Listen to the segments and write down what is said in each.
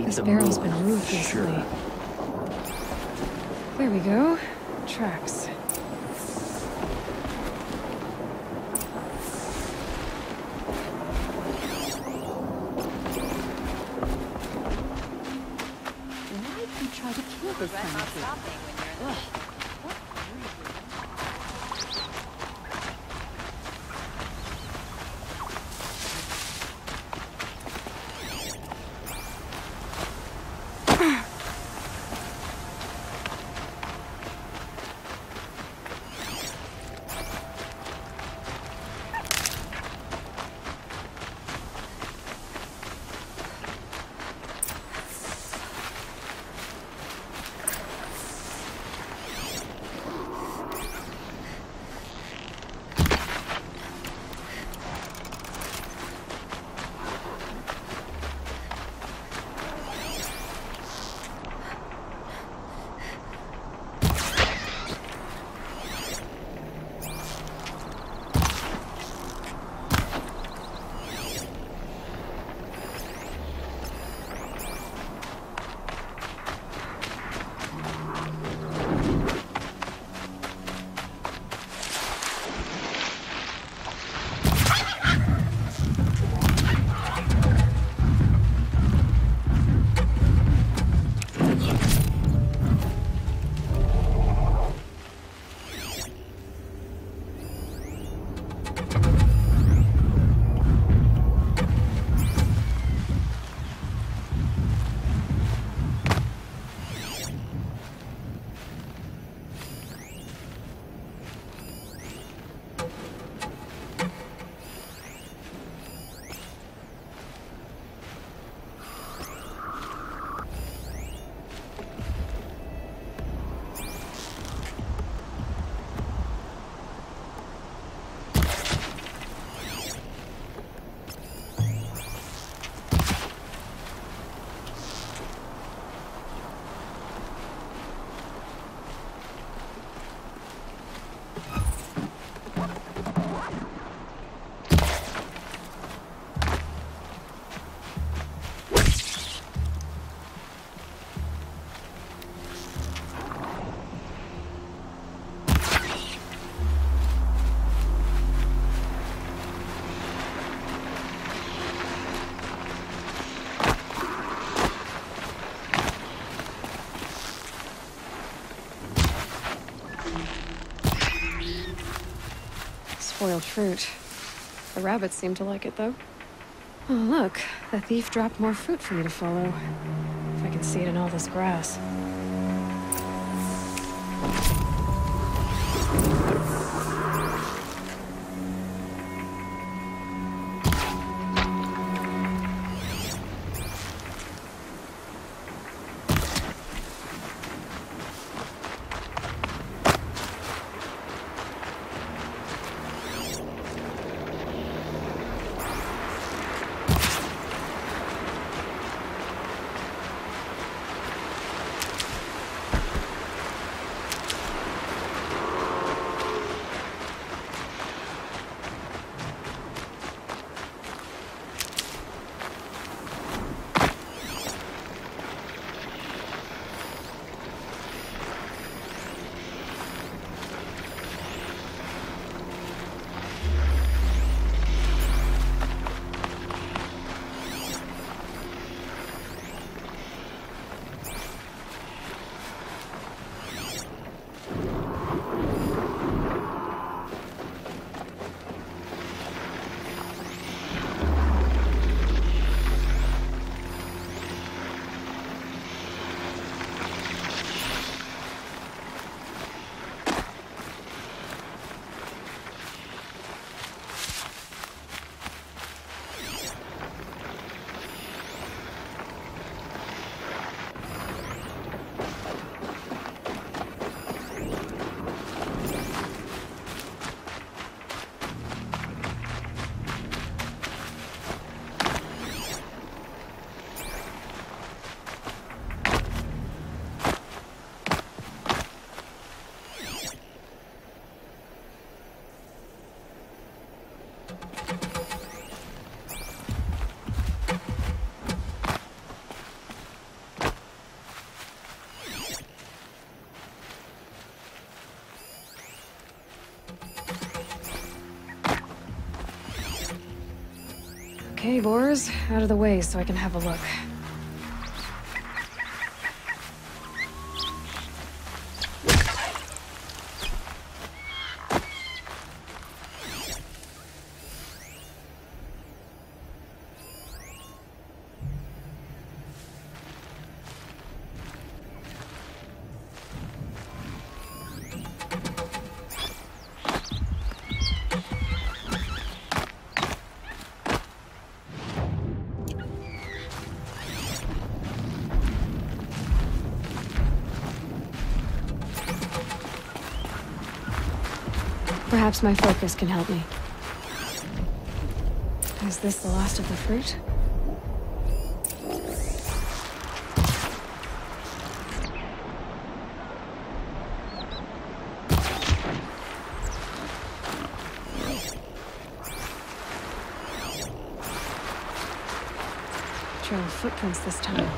This barrel's been moved recently. There we go. Tracks. Why do you try to kill this kind of thing? Ugh. Spoiled fruit. The rabbits seem to like it, though. Oh, look. The thief dropped more fruit for me to follow. If I can see it in all this grass. boars out of the way so I can have a look. Perhaps my focus can help me. Is this the last of the fruit? Trail of footprints this time.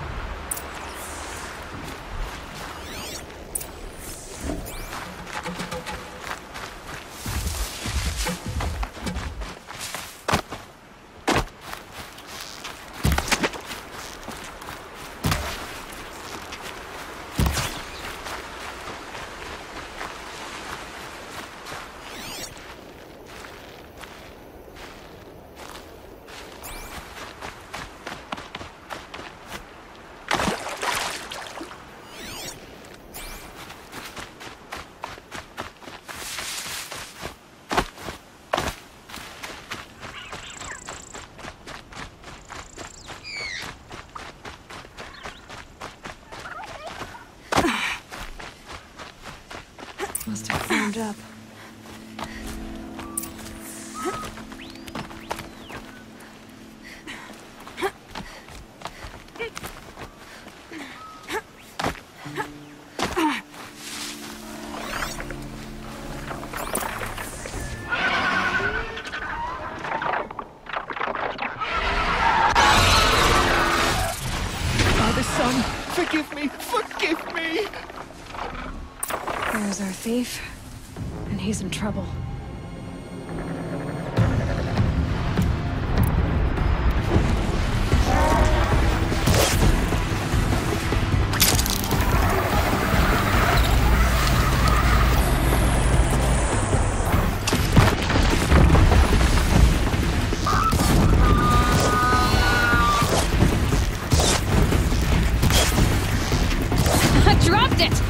Must have warmed up. Father, son, forgive me! Forgive me! There's our thief, and he's in trouble. I dropped it!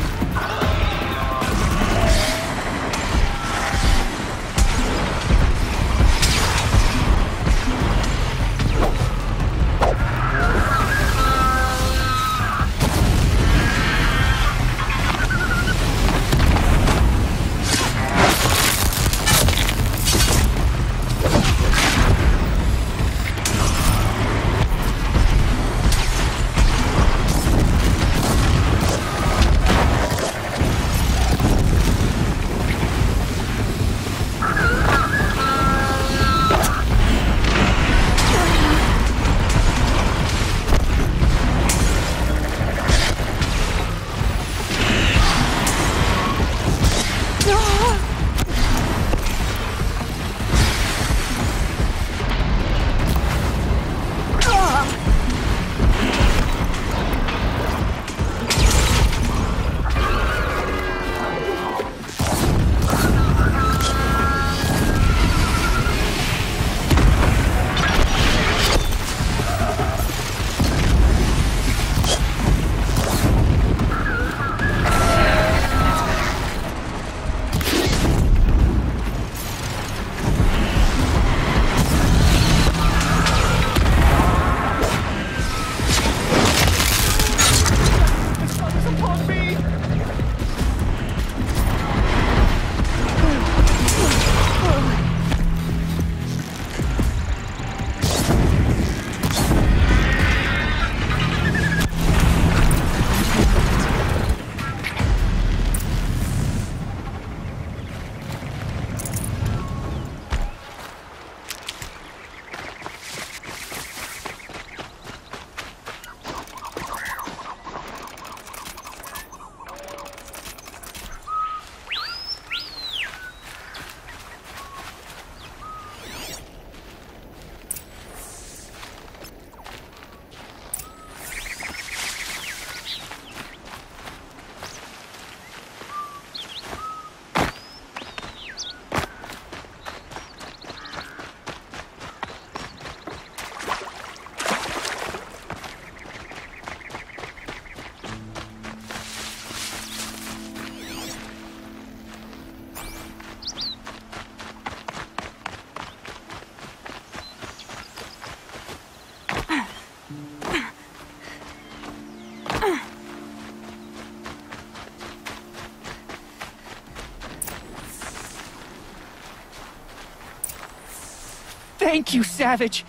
Thank you, Savage!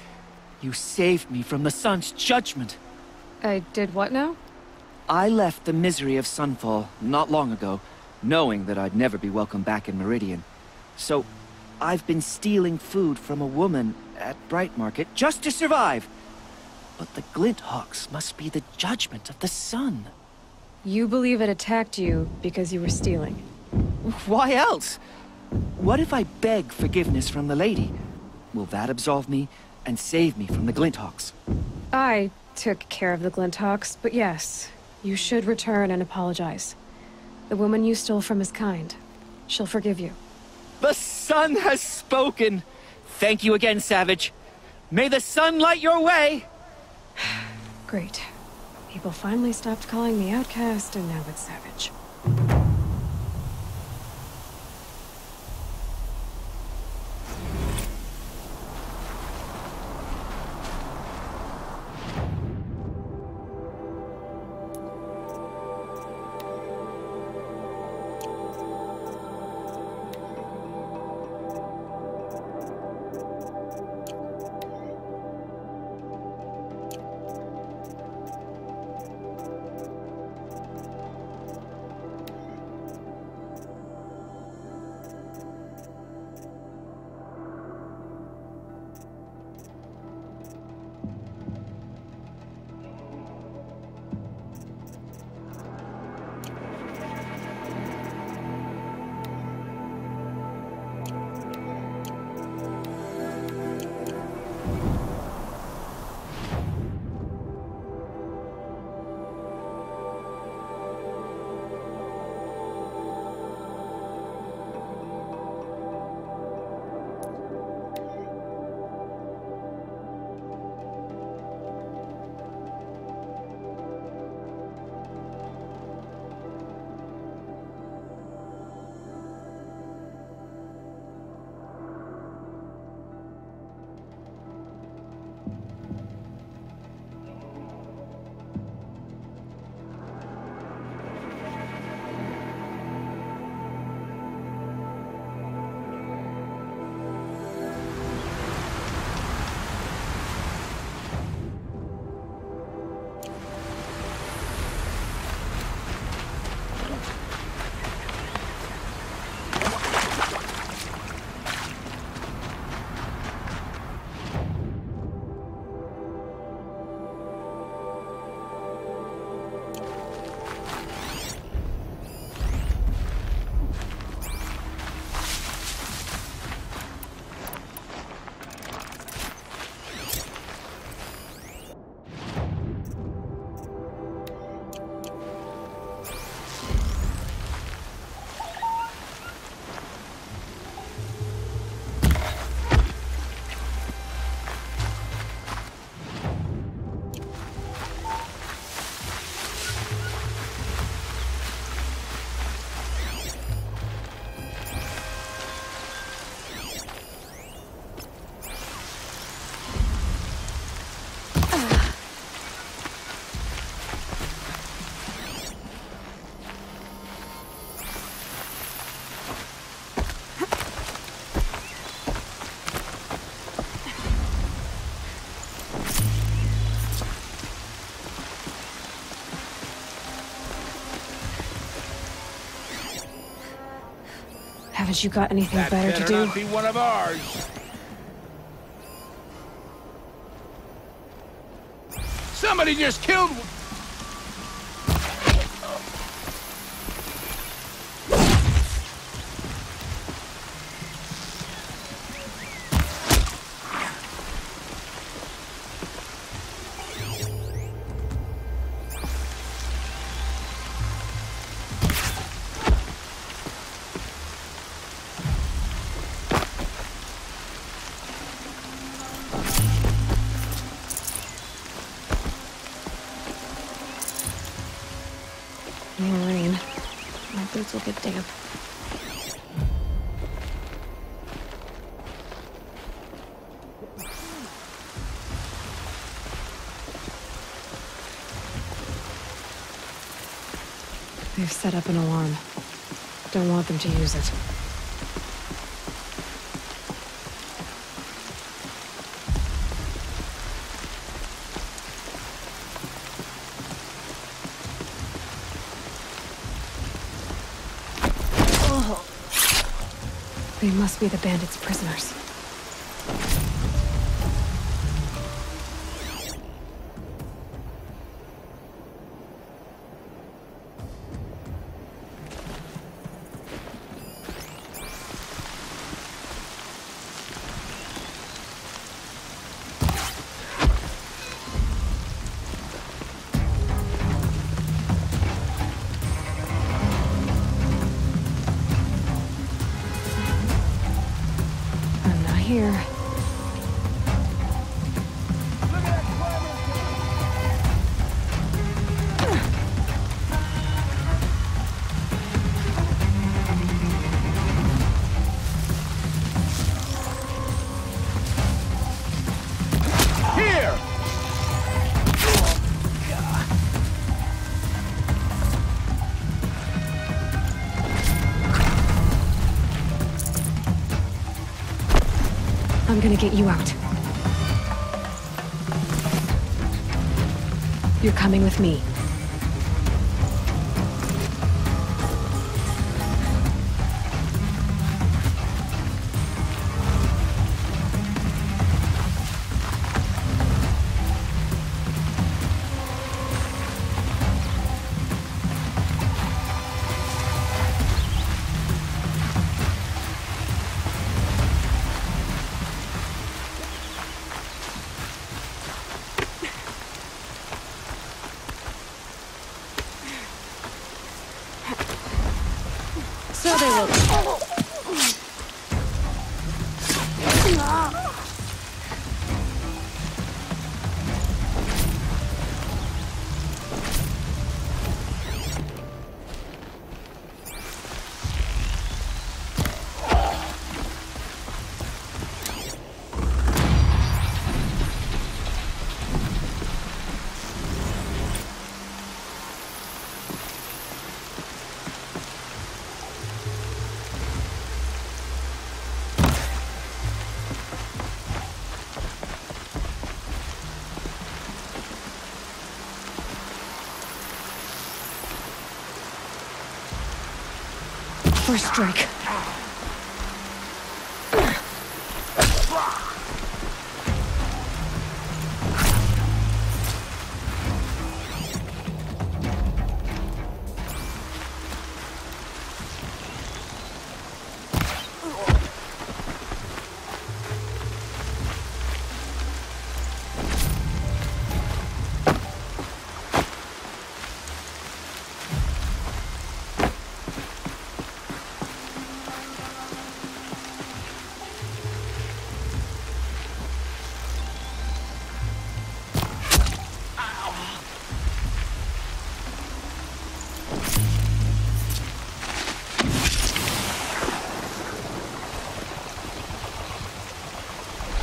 You saved me from the sun's judgment. I did what now? I left the misery of Sunfall not long ago, knowing that I'd never be welcome back in Meridian. So, I've been stealing food from a woman at Bright Market just to survive. But the Glinthawks must be the judgment of the sun. You believe it attacked you because you were stealing? Why else? What if I beg forgiveness from the lady? Will that absolve me and save me from the Glinthawks? I took care of the Glinthawks, but yes, you should return and apologize. The woman you stole from is kind. She'll forgive you. The sun has spoken! Thank you again, Savage. May the sun light your way! Great. People finally stopped calling me outcast, and now it's Savage. Haven't you got anything better to do? Not be one of ours. Somebody just killed. More rain. My boots will get damp. They've set up an alarm. Don't want them to use it. They must be the bandits' prisoners. Here. Here! I'm gonna get you out. You're coming with me. So they will. First strike.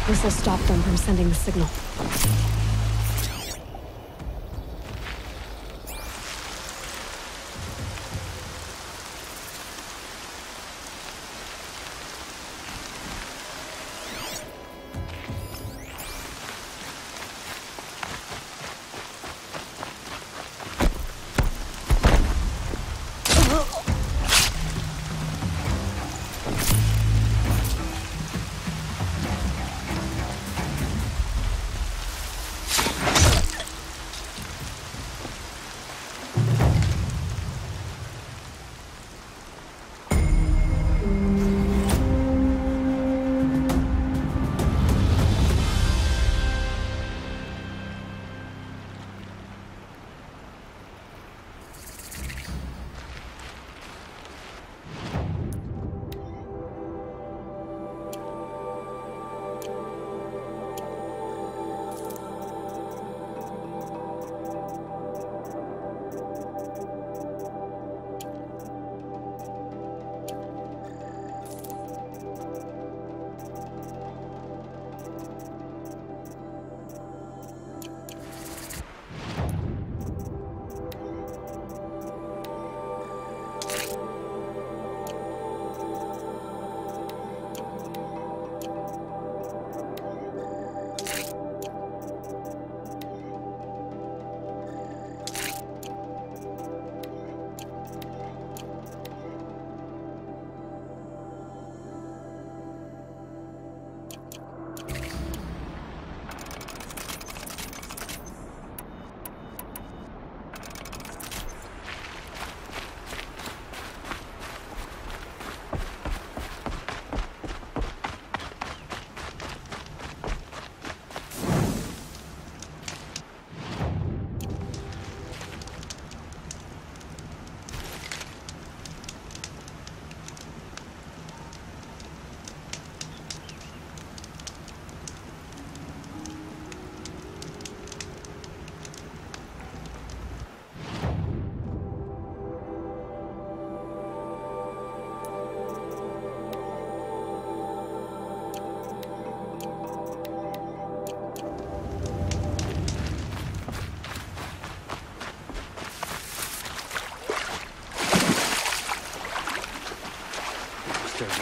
This will stop them from sending the signal.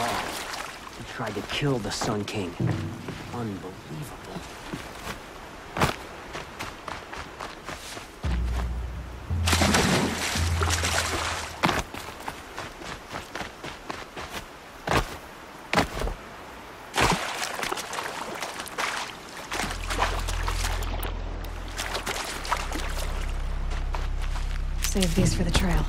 all. He tried to kill the Sun King. Unbelievable. Save these for the trail.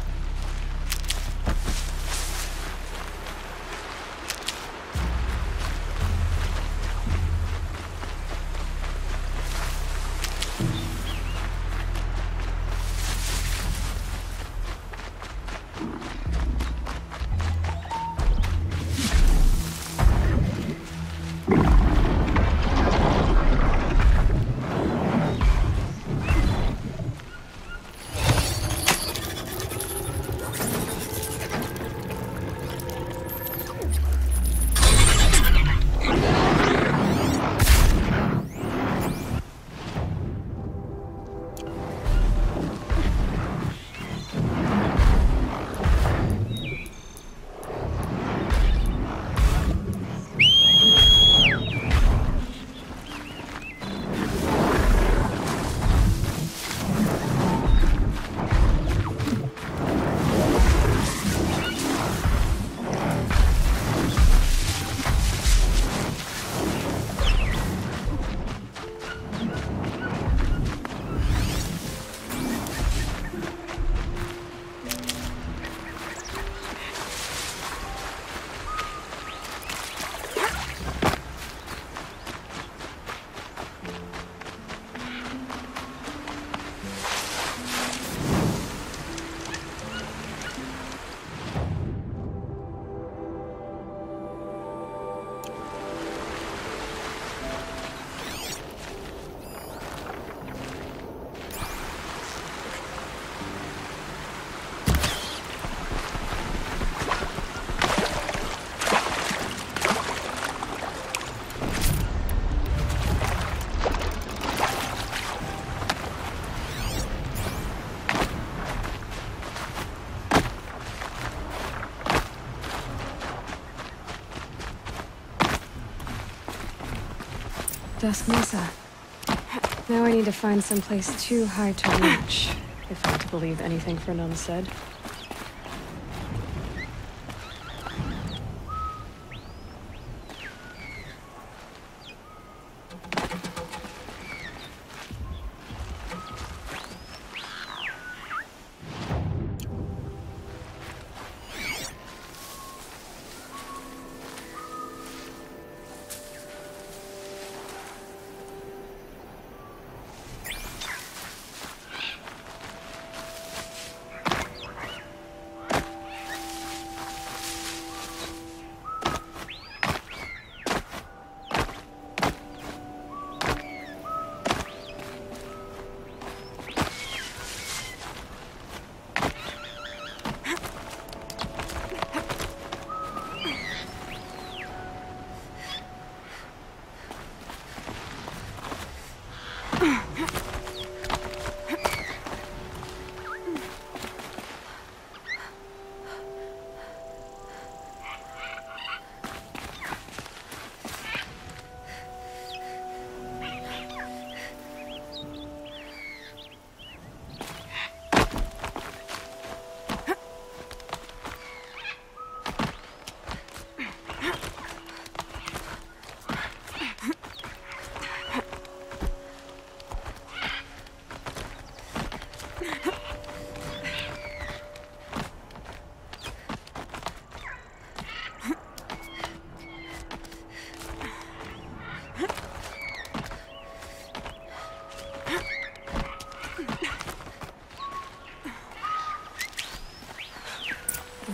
Dusk Mesa. Now I need to find someplace too high to reach, if I'm to believe anything Fernand said.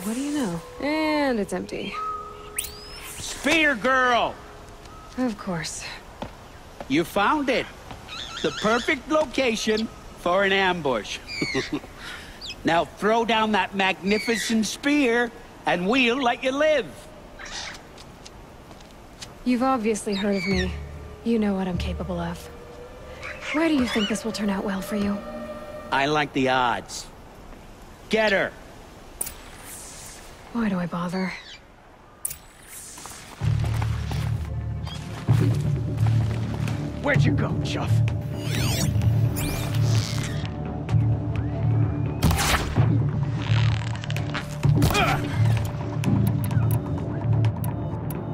What do you know? And it's empty. Spear girl! Of course. You found it. The perfect location for an ambush. Now throw down that magnificent spear, and we'll let you live. You've obviously heard of me. You know what I'm capable of. Why do you think this will turn out well for you? I like the odds. Get her! Why do I bother? Where'd you go, Chuff?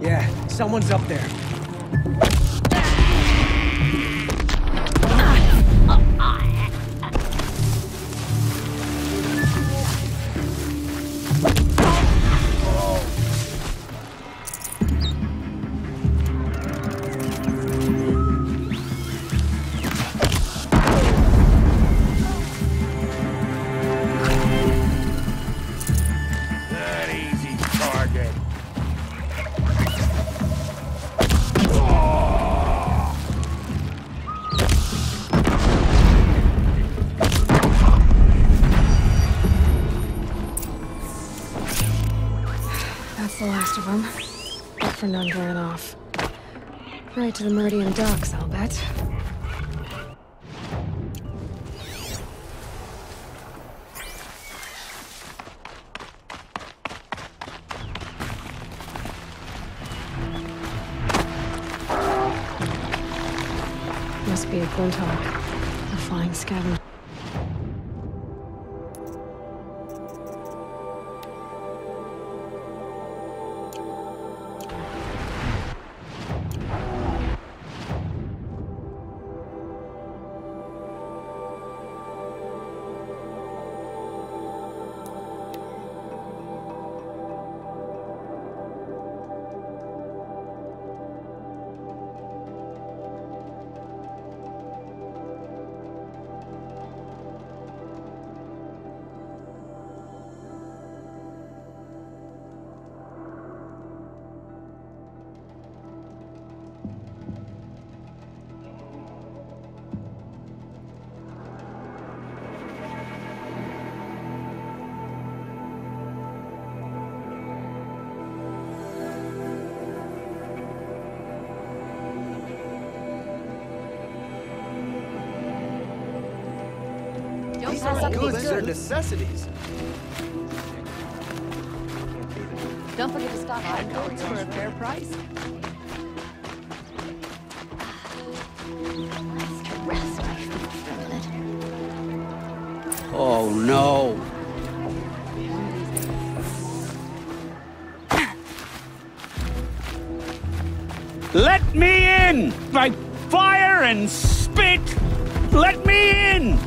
Yeah, someone's up there. That easy target. That's the last of them. Fernand ran off. Right to the Meridian docks, I'll bet. Must be a Glinthawk. A flying scavenger. Goods are necessities. Don't forget to stop by Coats for a fair price. Rest my feet for a minute. Oh, no. Let me in! By fire and spit! Let me in!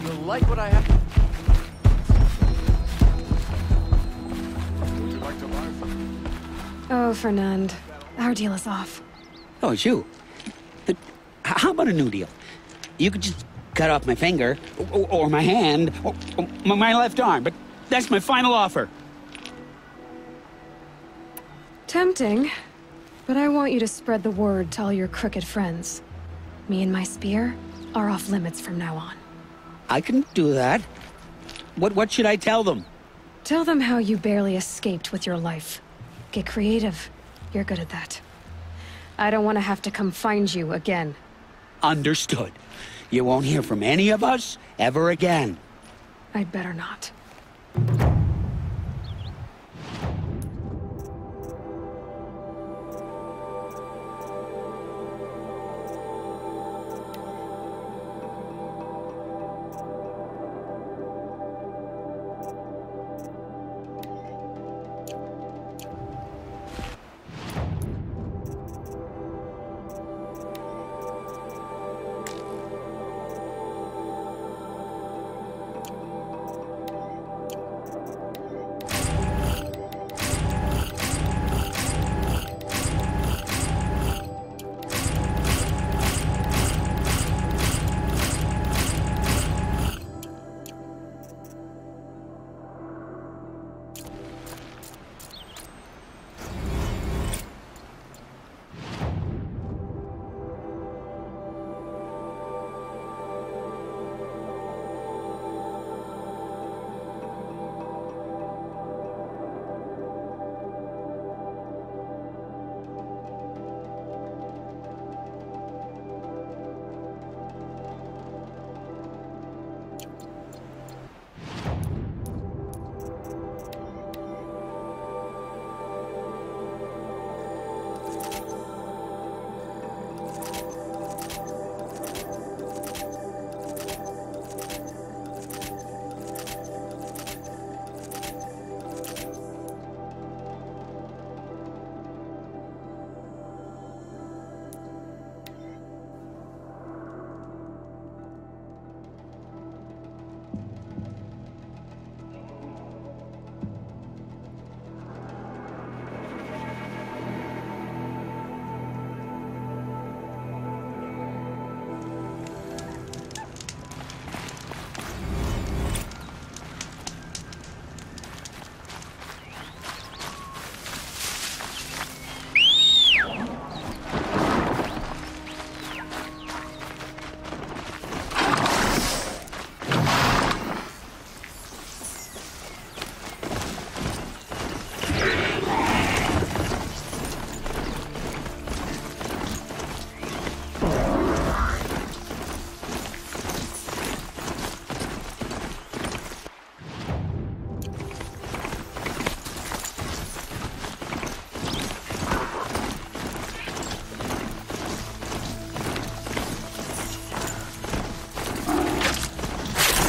You'll like what I have. Would you like to buy something? Oh, Fernand. Our deal is off. Oh, it's you. How about a new deal? You could just cut off my finger, or my hand, or my left arm, but that's my final offer. Tempting. But I want you to spread the word to all your crooked friends. Me and my spear are off limits from now on. I can do that. What should I tell them? Tell them how you barely escaped with your life. Get creative. You're good at that. I don't want to have to come find you again. Understood. You won't hear from any of us ever again. I'd better not.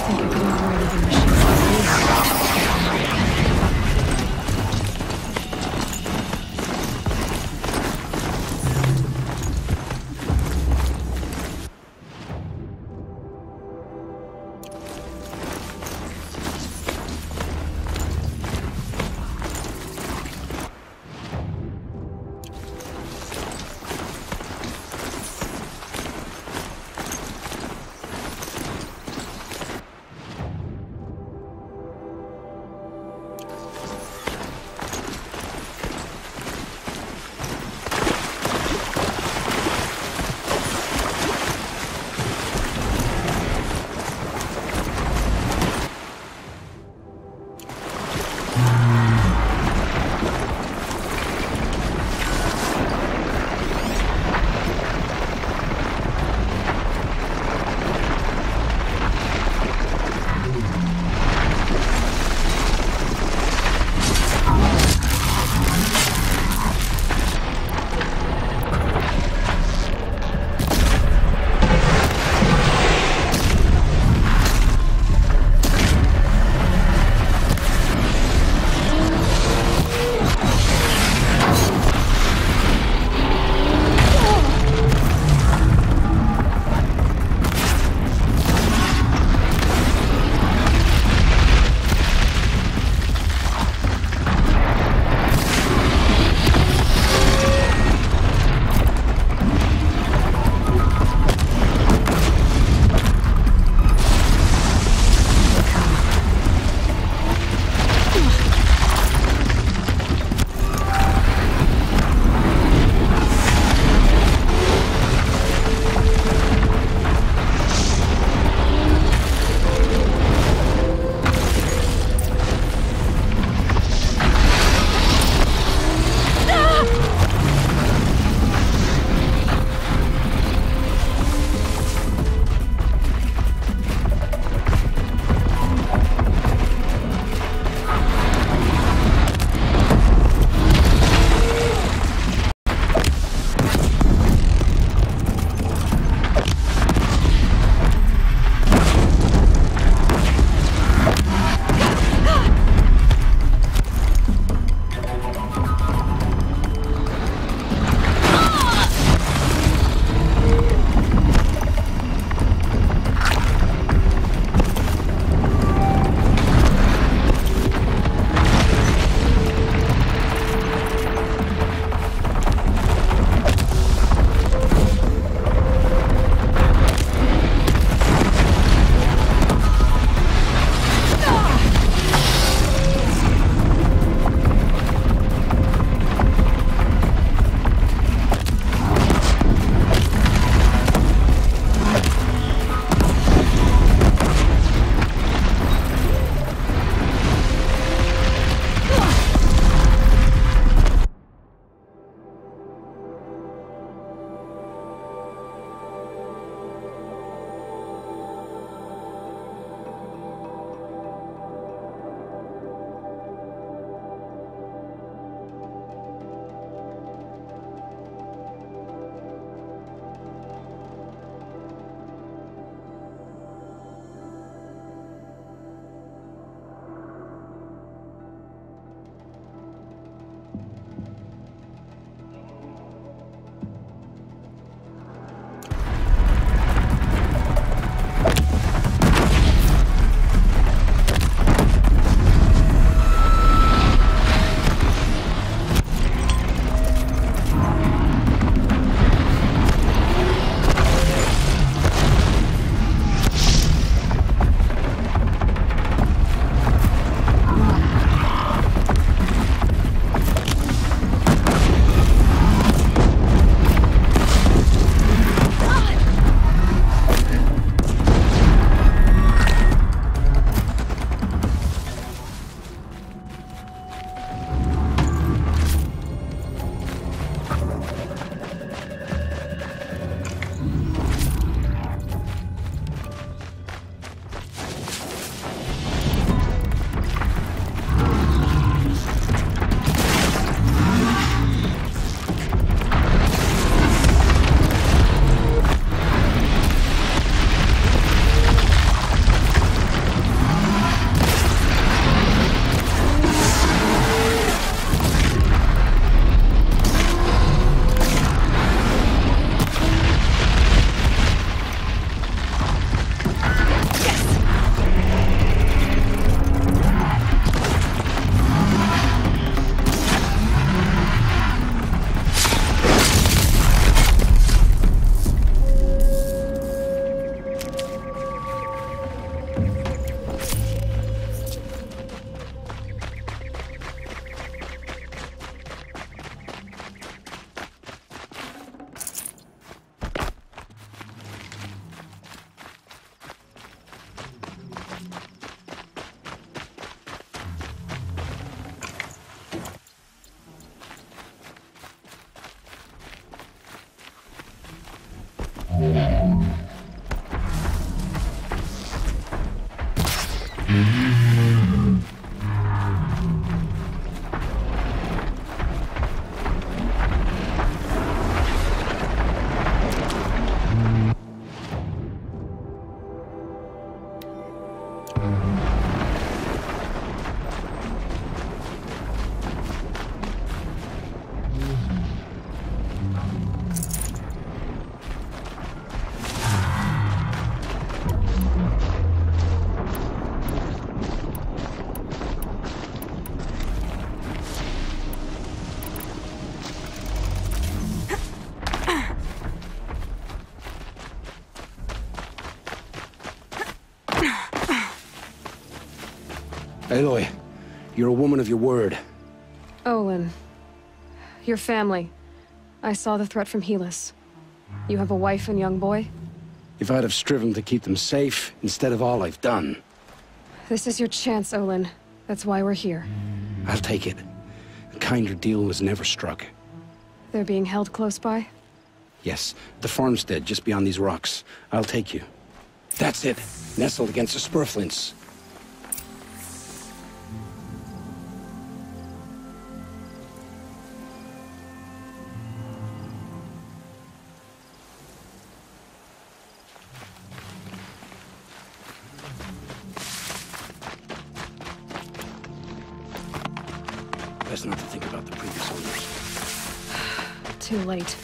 think I could avoid even machine. Aloy, you're a woman of your word. Olin. Your family. I saw the threat from Helis. You have a wife and young boy? If I'd have striven to keep them safe, instead of all I've done. This is your chance, Olin. That's why we're here. I'll take it. A kinder deal was never struck. They're being held close by? Yes, the farmstead just beyond these rocks. I'll take you. That's it. Nestled against the spurflints. Best not to think about the previous owners. Too late.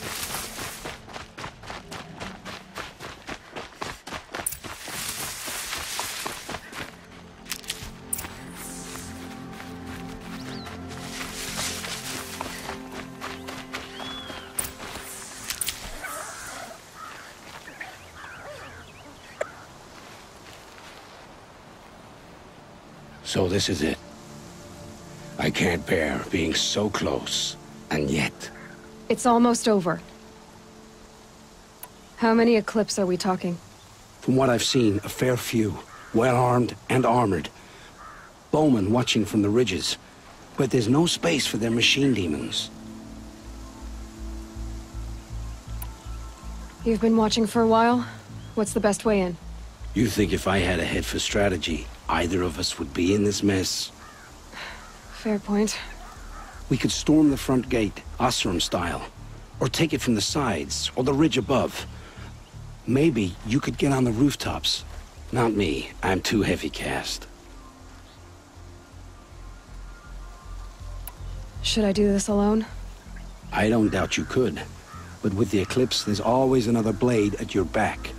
So this is it. I can't bear being so close, and yet... It's almost over. How many Eclipse are we talking? From what I've seen, a fair few. Well-armed and armored. Bowmen watching from the ridges. But there's no space for their machine demons. You've been watching for a while? What's the best way in? You think if I had a head for strategy, either of us would be in this mess? Fair point. We could storm the front gate, Osram style. Or take it from the sides, or the ridge above. Maybe you could get on the rooftops. Not me. I'm too heavy cast. Should I do this alone? I don't doubt you could. But with the Eclipse, there's always another blade at your back.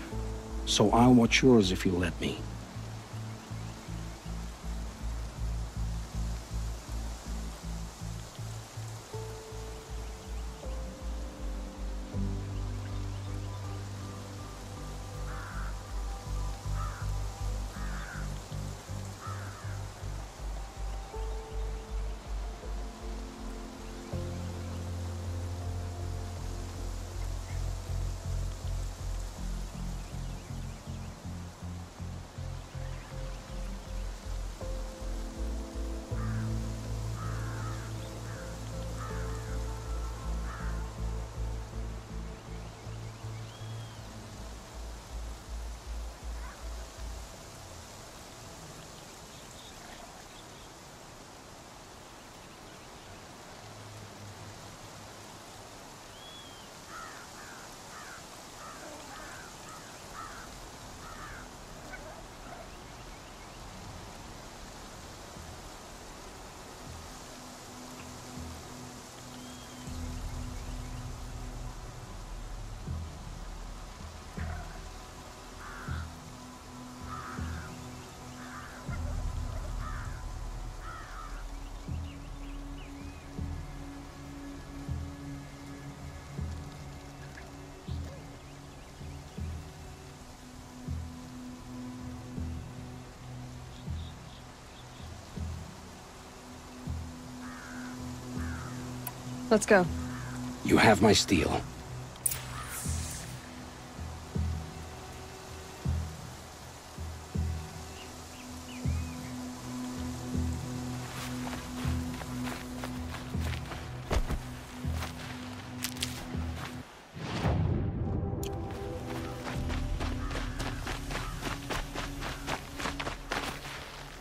So I'll watch yours if you let me. Let's go. You have my steel.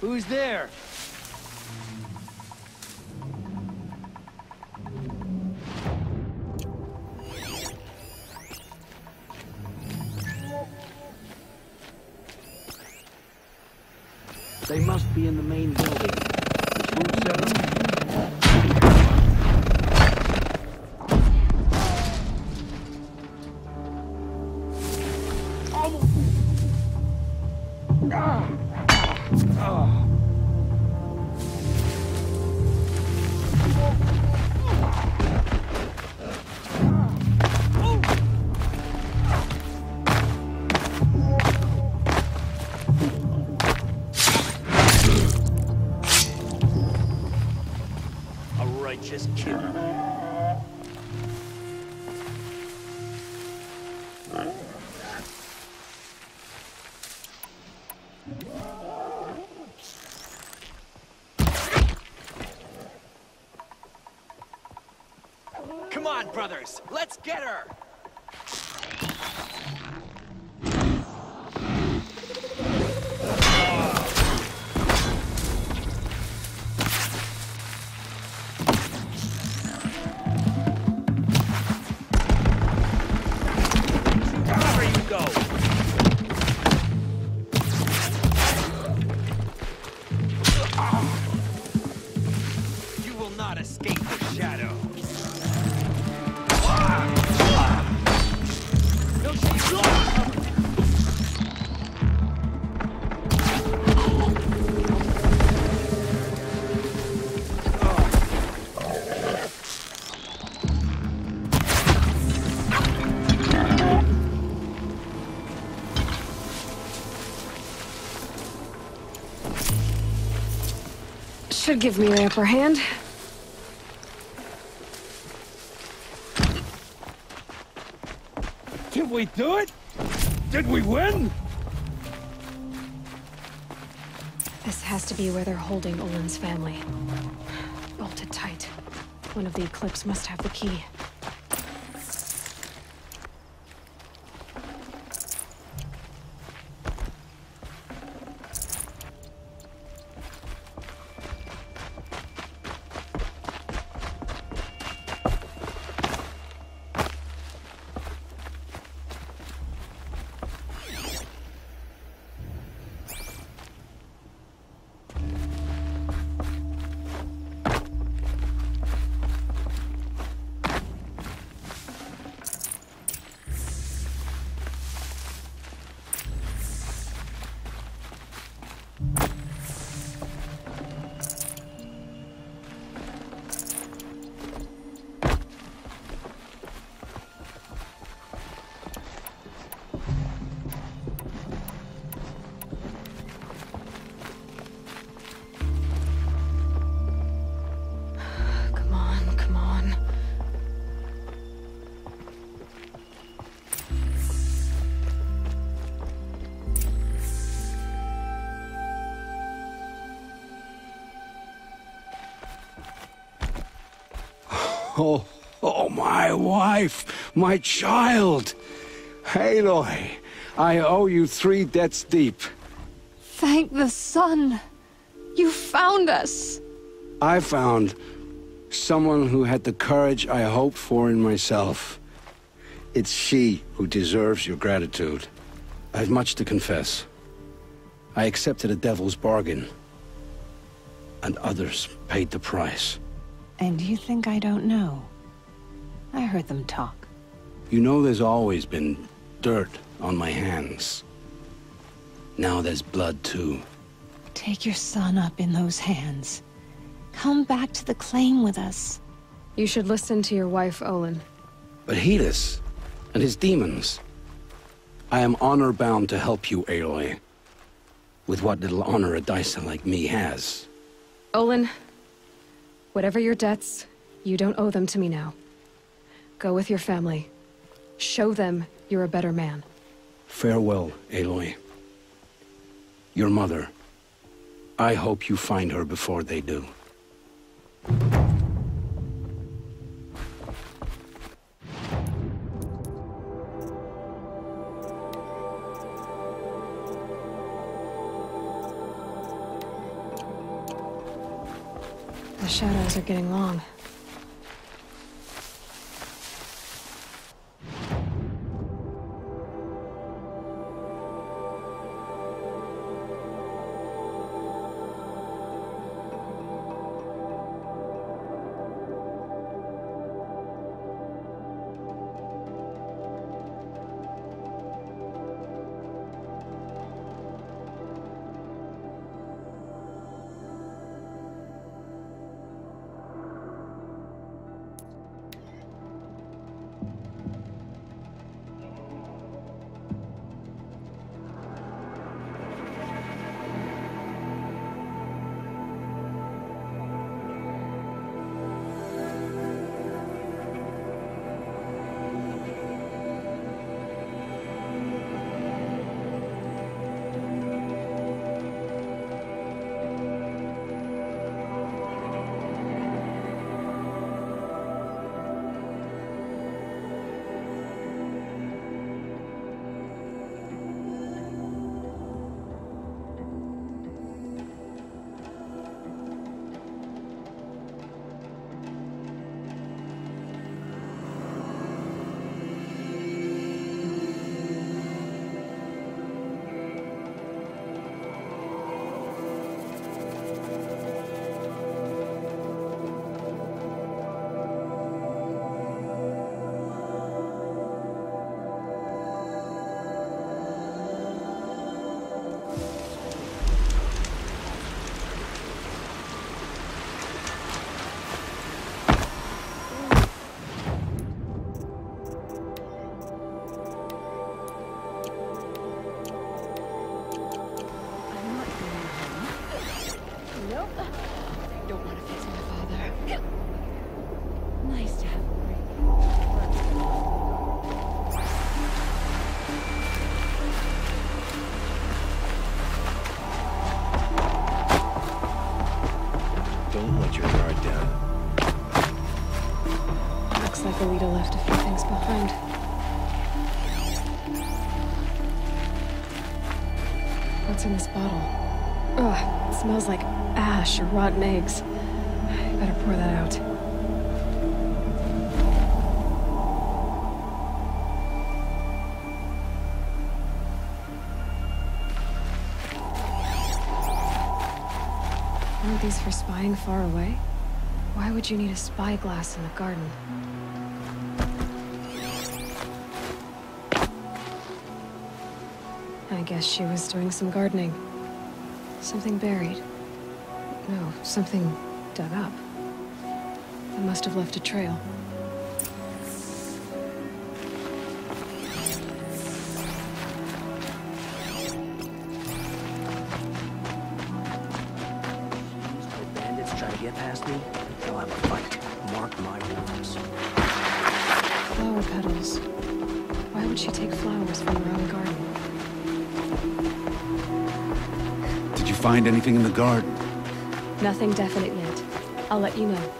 Who's there? They must be in the main building. The food cellar? Just kidding. Come on, brothers. Let's get her. Should give me the upper hand. Did we do it? Did we win? This has to be where they're holding Olin's family. Bolted tight. One of the Eclipse must have the key. Oh, my wife, my child. Aloy, I owe you 3 debts deep. Thank the sun. You found us. I found someone who had the courage I hoped for in myself. It's she who deserves your gratitude. I have much to confess. I accepted a devil's bargain, and others paid the price. And you think I don't know? I heard them talk. You know there's always been dirt on my hands. Now there's blood too. Take your son up in those hands. Come back to the claim with us. You should listen to your wife, Olin. But Helis and his demons. I am honor-bound to help you, Aloy. With what little honor a Dyson like me has. Olin, whatever your debts, you don't owe them to me now. Go with your family. Show them you're a better man. Farewell, Aloy. Your mother. I hope you find her before they do. The shadows are getting long. Belita left a few things behind. What's in this bottle? Ugh, it smells like ash or rotten eggs. I better pour that out. Aren't these for spying far away? Why would you need a spyglass in the garden? I guess she was doing some gardening. Something buried. No, something dug up. It must have left a trail. Bandits try to get past me, they'll have a fight. Mark my words. Flower petals. Why would she take flowers from her own garden? Did you find anything in the garden? Nothing definite yet. I'll let you know.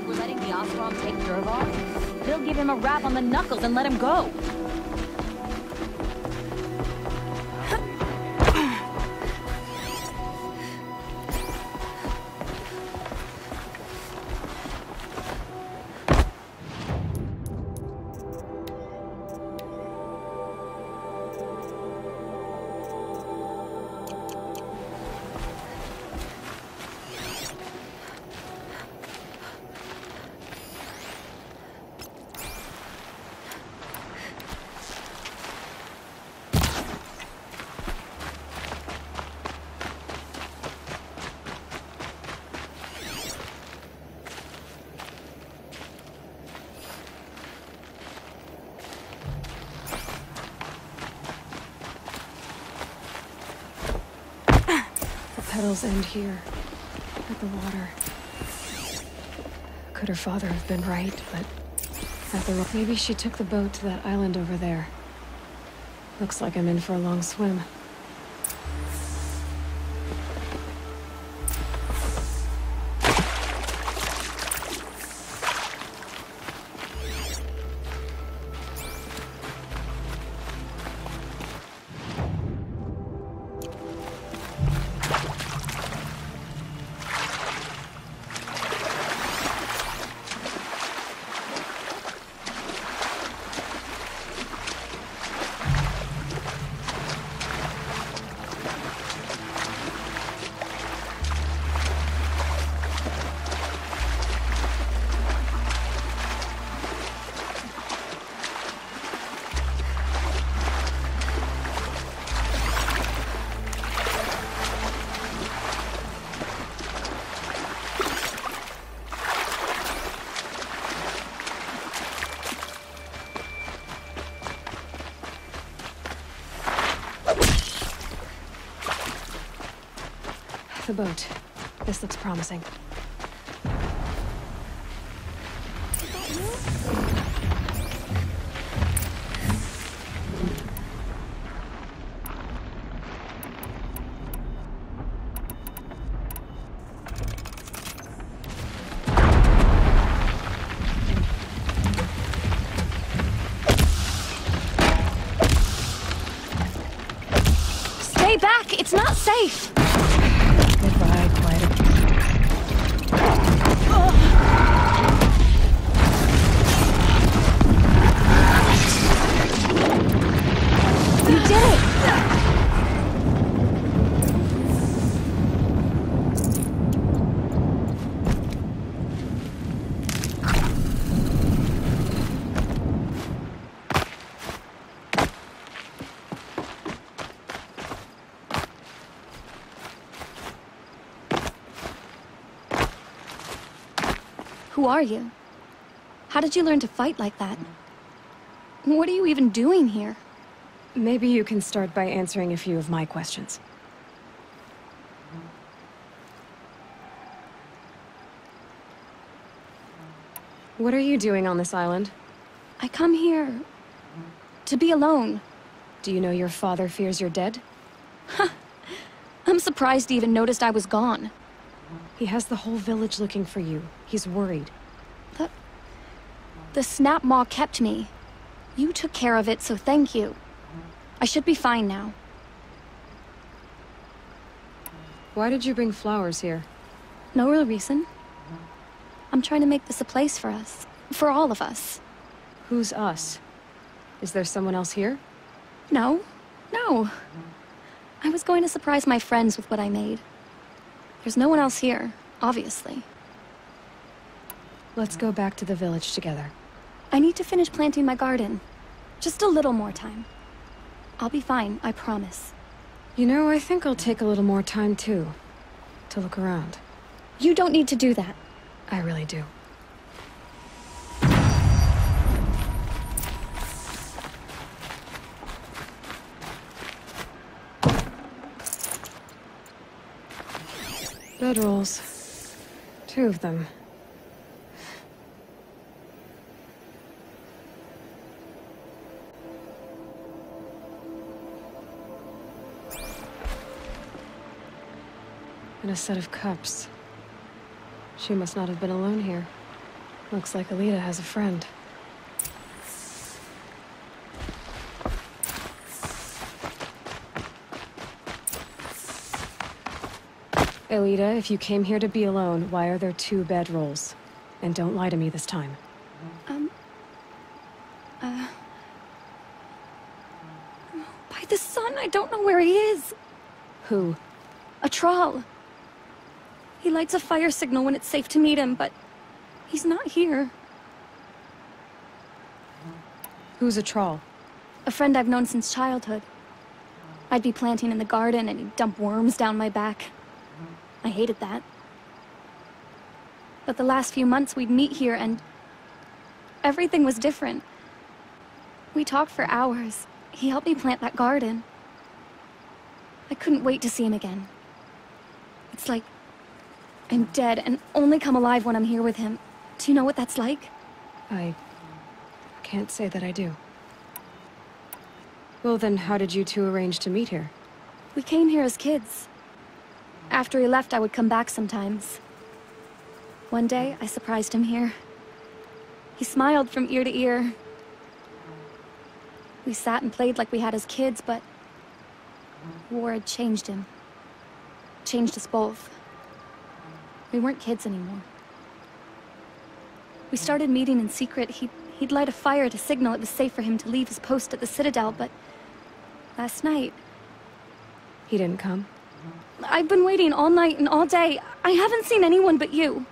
We're letting the Osram take Durval? They'll give him a rap on the knuckles and let him go. Petals end here, at the water. Could her father have been right, but maybe she took the boat to that island over there. Looks like I'm in for a long swim. The boat. This looks promising. Stay back! It's not safe! Goodbye, quiet. You did it! Who are you? How did you learn to fight like that? What are you even doing here? Maybe you can start by answering a few of my questions. What are you doing on this island? I come here to be alone. Do you know your father fears you're dead? I'm surprised he even noticed I was gone. He has the whole village looking for you. He's worried. The snap maw kept me. You took care of it, so thank you. I should be fine now. Why did you bring flowers here? No real reason. I'm trying to make this a place for us. For all of us. Who's us? Is there someone else here? No. I was going to surprise my friends with what I made. There's no one else here, obviously. Let's go back to the village together. I need to finish planting my garden. Just a little more time. I'll be fine, I promise. You know, I think I'll take a little more time too. To look around. You don't need to do that. I really do. Bedrolls. 2 of them. And a set of cups. She must not have been alone here. Looks like Alita has a friend. Alita, if you came here to be alone, why are there 2 bedrolls? And don't lie to me this time. By the sun, I don't know where he is. Who? A troll. He lights a fire signal when it's safe to meet him, but he's not here. Who's a troll? A friend I've known since childhood. I'd be planting in the garden and he'd dump worms down my back. I hated that. But the last few months we'd meet here and everything was different. We talked for hours. He helped me plant that garden. I couldn't wait to see him again. It's like I'm dead and only come alive when I'm here with him. Do you know what that's like? I can't say that I do. Well then, how did you 2 arrange to meet here? We came here as kids. After he left, I would come back sometimes. One day, I surprised him here. He smiled from ear to ear. We sat and played like we had as kids, but war had changed him. Changed us both. We weren't kids anymore. We started meeting in secret. He'd light a fire to signal it was safe for him to leave his post at the Citadel, but last night... He didn't come? I've been waiting all night and all day. I haven't seen anyone but you.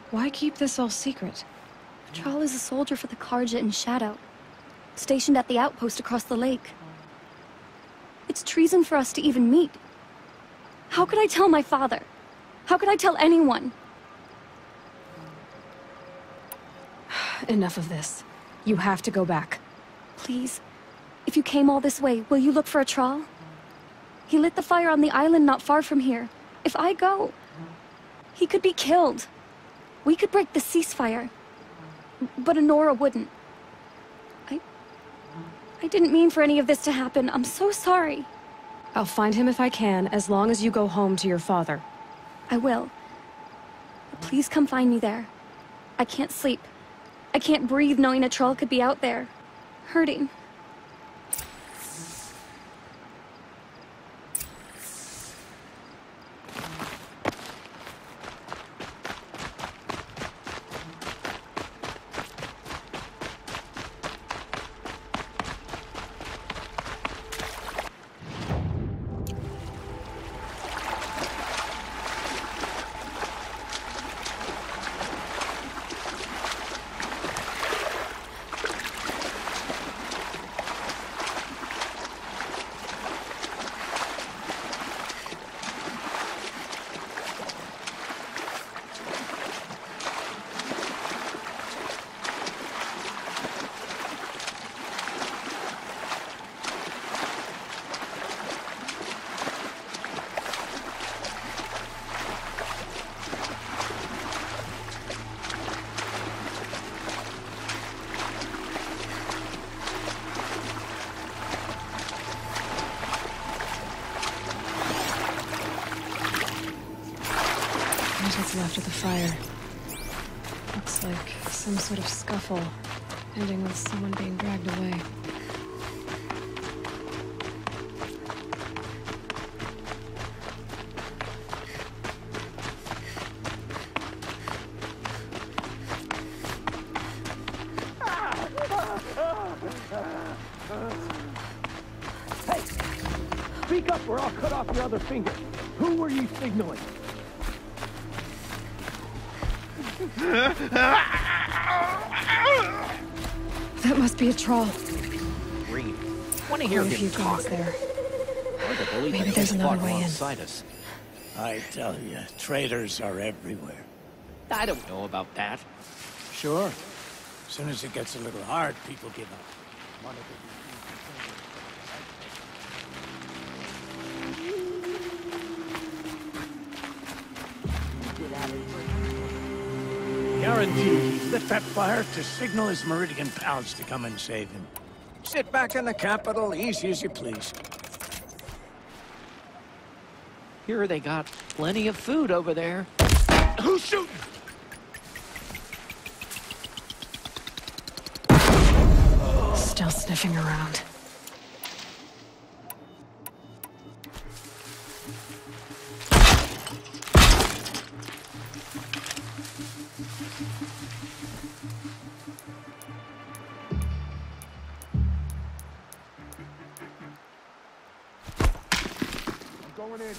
Why keep this all secret? Thrall is a soldier for the Karja in Shadow, stationed at the outpost across the lake. It's treason for us to even meet. How could I tell my father? How could I tell anyone? Enough of this. You have to go back. Please, if you came all this way, will you look for a Thrall? He lit the fire on the island not far from here. If I go, he could be killed. We could break the ceasefire, but Honora wouldn't. I didn't mean for any of this to happen. I'm so sorry. I'll find him if I can, as long as you go home to your father. I will. But please come find me there. I can't sleep. I can't breathe knowing a Thrall could be out there, hurting. after the fire. Looks like some sort of scuffle, ending with someone being dragged away. Hey! Speak up or I'll cut off your other finger. Who were you signaling? That must be a troll. Reed, want to hear Quite a him few talk. guards there. Hard to believe Maybe that there's he's another fought way in. alongside us. I tell you, traitors are everywhere. I don't know about that. Sure. As soon as it gets a little hard, people give up. One of the- Guarantee he lit that fire to signal his Meridian pals to come and save him. Sit back in the capital, easy as you please. Here they got plenty of food over there. Who's shooting? Still sniffing around. Going in.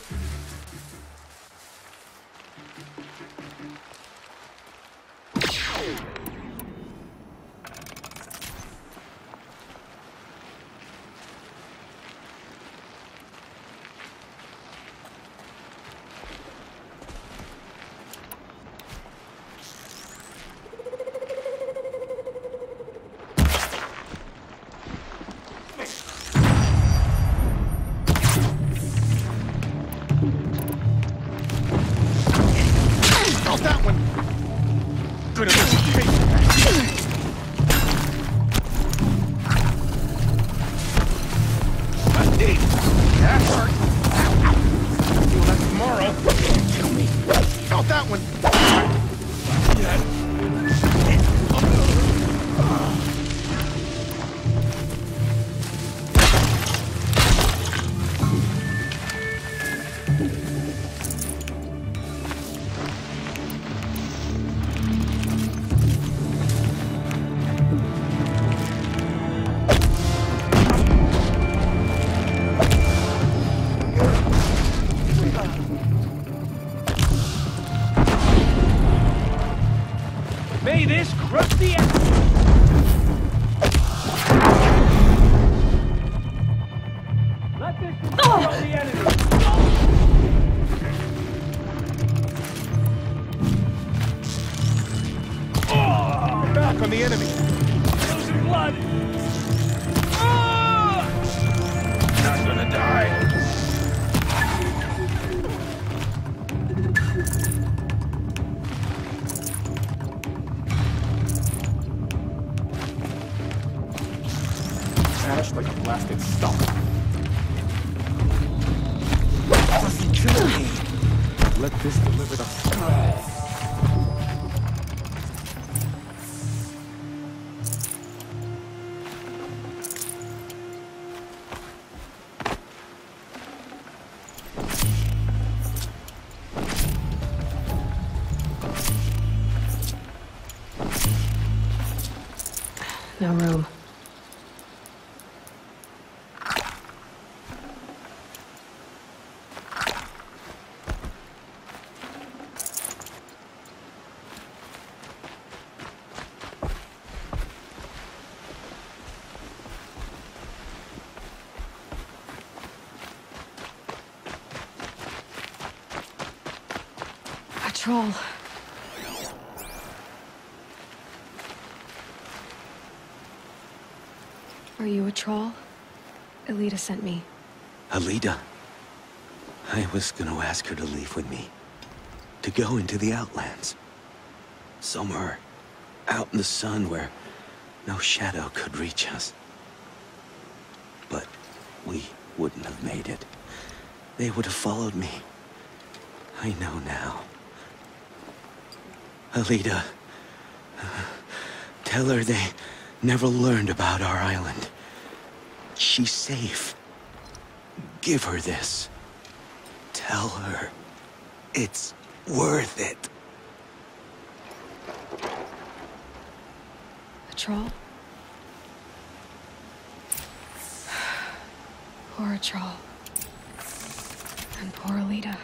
May this crusty Let this destroy the enemy! Back on the enemy. Losing blood! Not gonna die. Smashed like a blasted stump. Listen to me. Let this deliver the strength. No room. A troll. Are you a troll? Elita sent me. Alida. I was gonna ask her to leave with me. To go into the Outlands. Somewhere out in the sun where no shadow could reach us. But we wouldn't have made it. They would have followed me. I know now. Alita, tell her they never learned about our island. She's safe. Give her this. Tell her it's worth it. A troll? Poor troll. And poor Alita.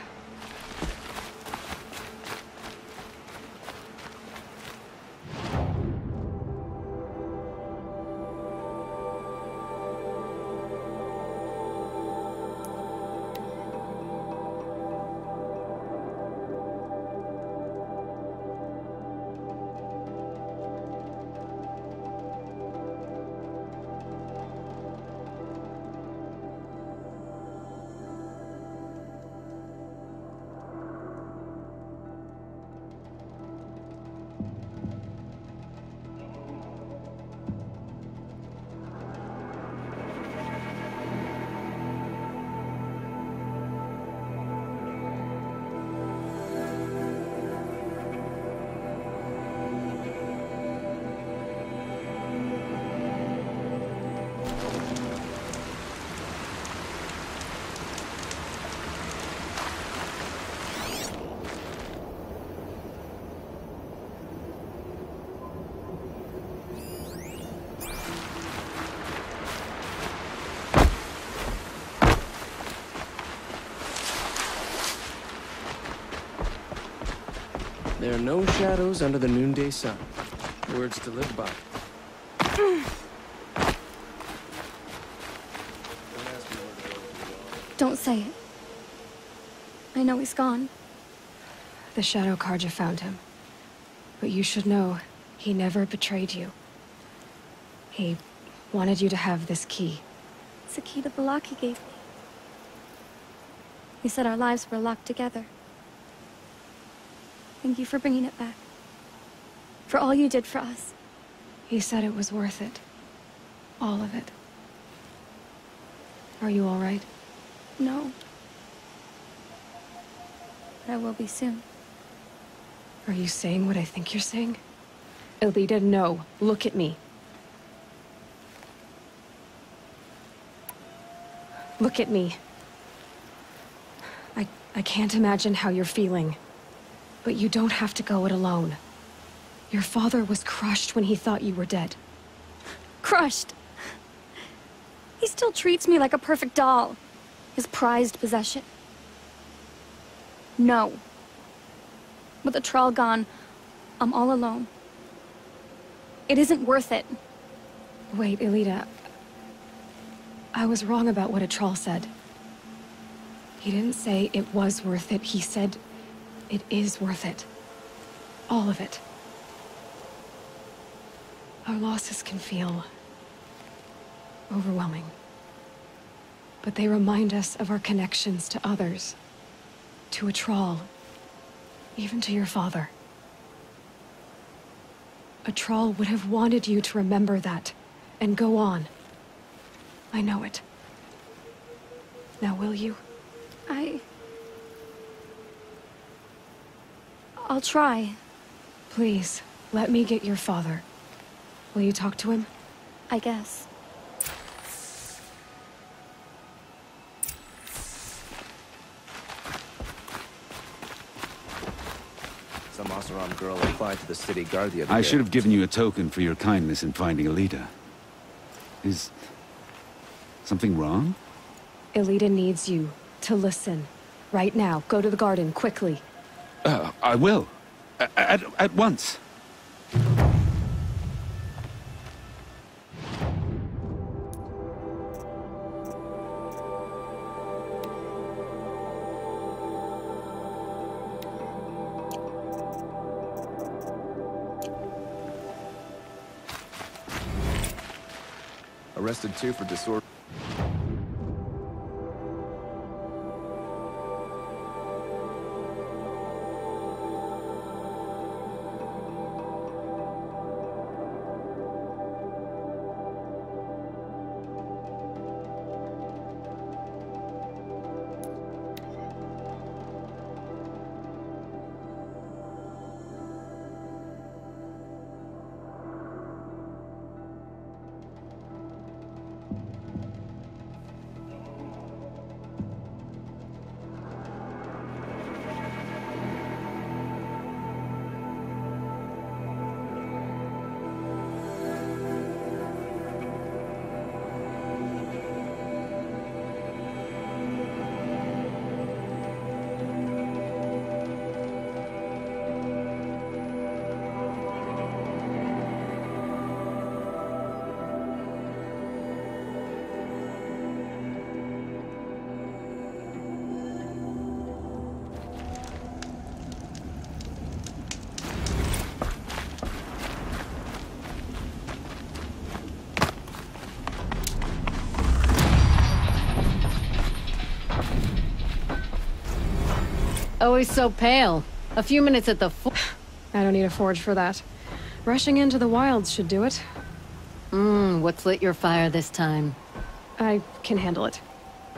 There are no shadows under the noonday sun. Words to live by. Don't say it. I know he's gone. The Shadow Carja found him. But you should know, he never betrayed you. He wanted you to have this key. It's a key to the lock he gave me. He said our lives were locked together. Thank you for bringing it back. For all you did for us. He said it was worth it. All of it. Are you all right? No. But I will be soon. Are you saying what I think you're saying? Alita, no. Look at me. Look at me. I can't imagine how you're feeling. But you don't have to go it alone. Your father was crushed when he thought you were dead. Crushed? He still treats me like a perfect doll. His prized possession. No. With the Trawl gone, I'm all alone. It isn't worth it. Wait, Alita. I was wrong about what a Trawl said. He didn't say it was worth it. He said it is worth it. All of it. Our losses can feel overwhelming. But they remind us of our connections to others. To a Trawl. Even to your father. A Trawl would have wanted you to remember that, and go on. I know it. Now will you? I'll try. Please, let me get your father. Will you talk to him? I guess. Some Oseram girl applied to the city guard the other day. I should have given you a token for your kindness in finding Alita. Is something wrong? Alita needs you to listen. Right now. Go to the garden, quickly. I will. At once. Arrested 2 for disorder. Always so pale. A few minutes at the I don't need a forge for that. Rushing into the wilds should do it. What's lit your fire this time? I can handle it.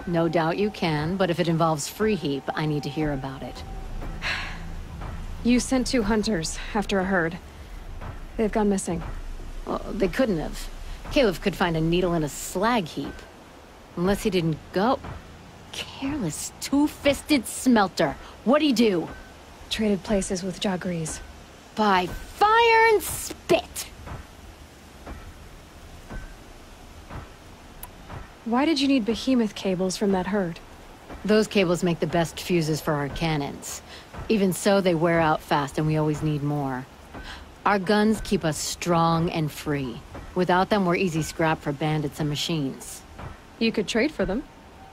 No doubt you can, but if it involves Free Heap, I need to hear about it. You sent 2 hunters after a herd. They've gone missing. Well, they couldn't have. Caleb could find a needle in a slag heap. Unless he didn't go. Careless, two-fisted smelter. What'd he do? Traded places with Jagrees. By fire and spit! Why did you need behemoth cables from that herd? Those cables make the best fuses for our cannons. Even so, they wear out fast and we always need more. Our guns keep us strong and free. Without them, we're easy scrap for bandits and machines. You could trade for them.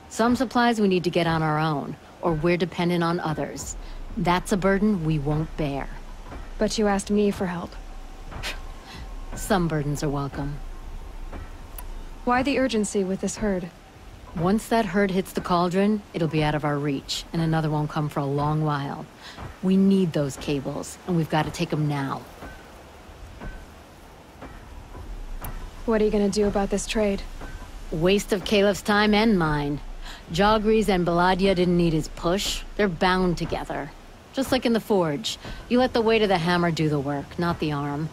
Some supplies we need to get on our own, or we're dependent on others. That's a burden we won't bear. But you asked me for help. Some burdens are welcome. Why the urgency with this herd? Once that herd hits the cauldron, it'll be out of our reach, and another won't come for a long while. We need those cables, and we've got to take them now. What are you gonna do about this trade? Waste of Caleb's time and mine. Jagrees and Baladia didn't need his push. They're bound together. Just like in the forge. You let the weight of the hammer do the work, not the arm.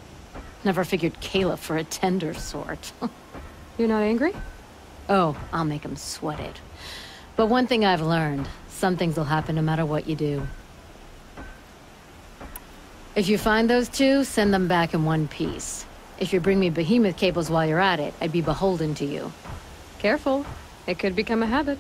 Never figured Caleb for a tender sort. You're not angry? Oh, I'll make him sweat it. But one thing I've learned, some things will happen no matter what you do. If you find those 2, send them back in one piece. If you bring me behemoth cables while you're at it, I'd be beholden to you. Careful. It could become a habit.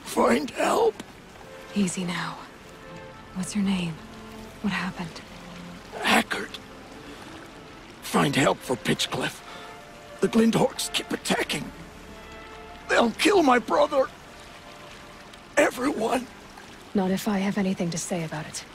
Find help. Easy now. What's your name? What happened? Hackard. Find help for Pitchcliff. The Glindhorks keep attacking. They'll kill my brother. Everyone. Not if I have anything to say about it.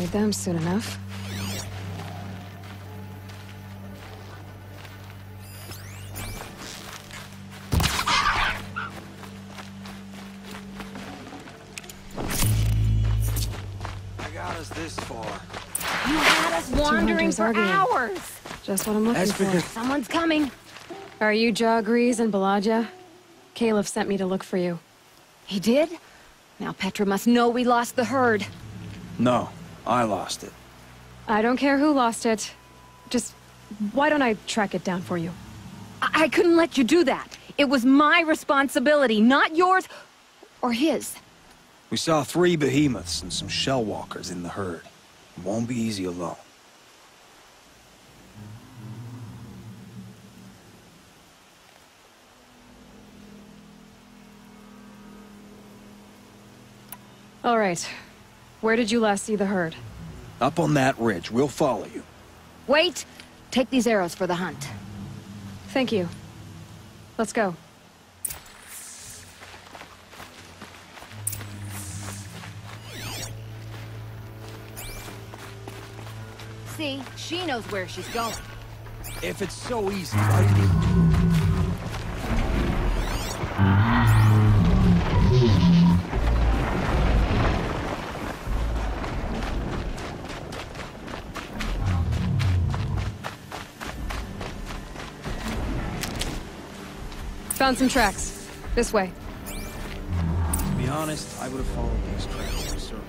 need them soon enough. I got us this far. You had us wandering for hours. Just what I'm looking for. Someone's coming. Are you Jagrees and Baladia? Caliph sent me to look for you. He did? Now Petra must know we lost the herd. No, I lost it. I don't care who lost it. Just, why don't I track it down for you? I couldn't let you do that. It was my responsibility, not yours or his. We saw 3 behemoths and some shell walkers in the herd. It won't be easy alone. All right. Where did you last see the herd? Up on that ridge. We'll follow you. Wait! Take these arrows for the hunt. Thank you. Let's go. See? She knows where she's going. If it's so easy, why do you... Found some tracks. This way. To be honest, I would have followed these tracks in a circle.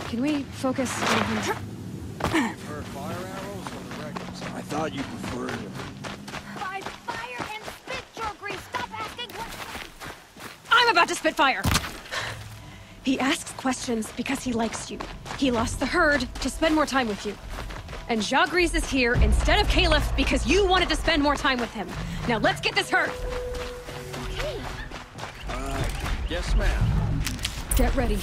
Can we focus on him? Prefer fire arrows or the regulars? I thought you preferred... By fire and spit, Jagrees! Stop asking questions! I'm about to spit fire! He asks questions because he likes you. He lost the herd to spend more time with you. And Jagrees is here instead of Caliph because you wanted to spend more time with him. Now let's get this herd! Okay. Yes, ma'am. Get ready.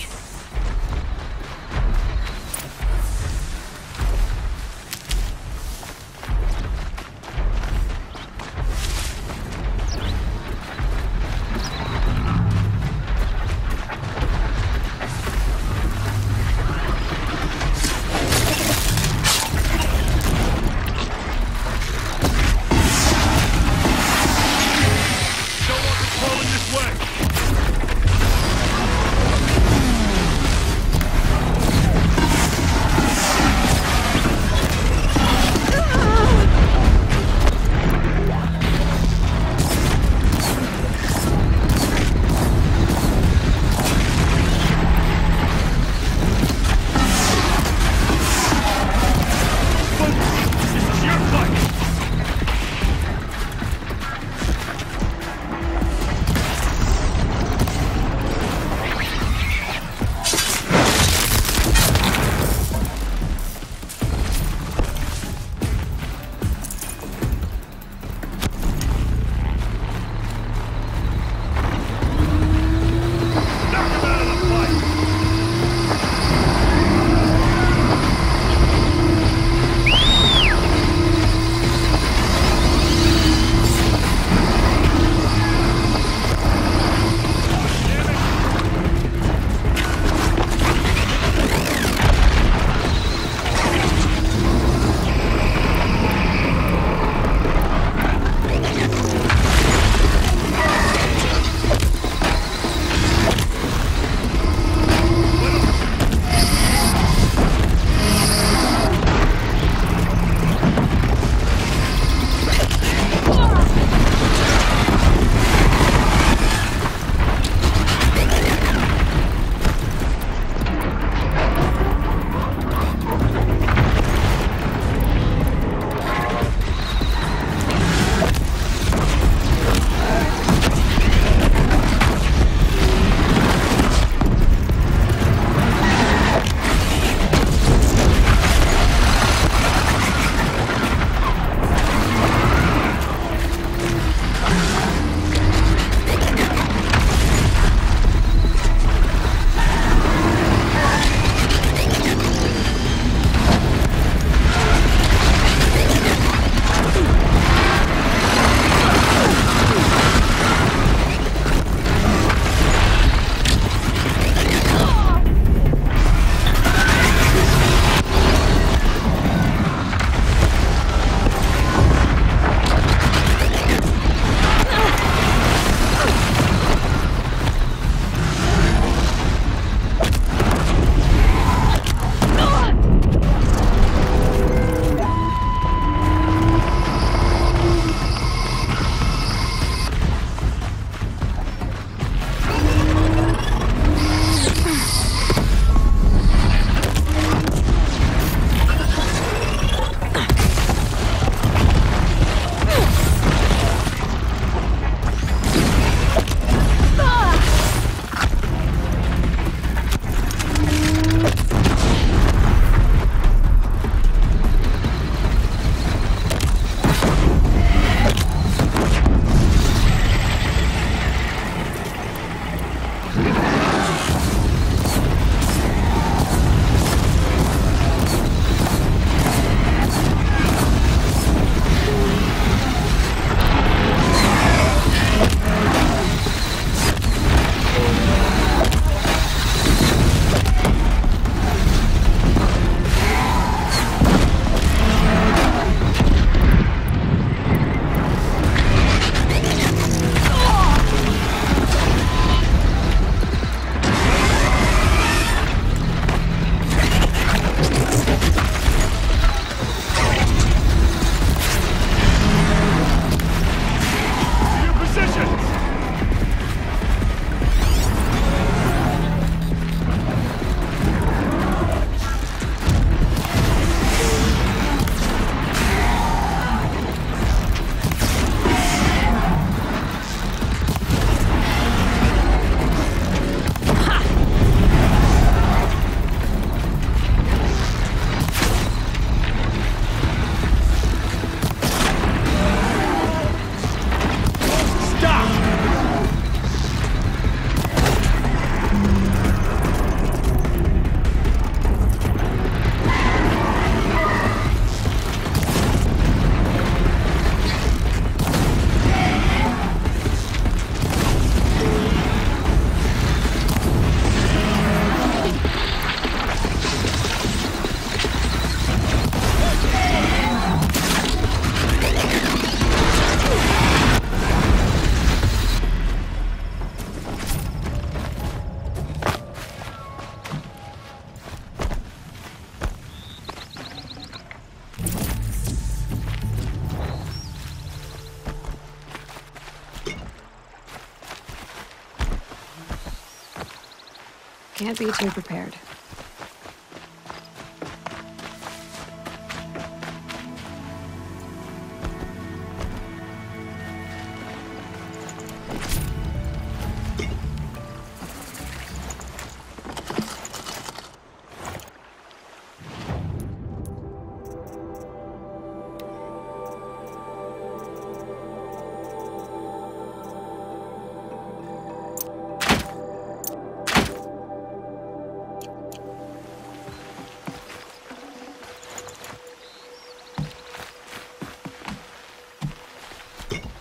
Can't be too prepared.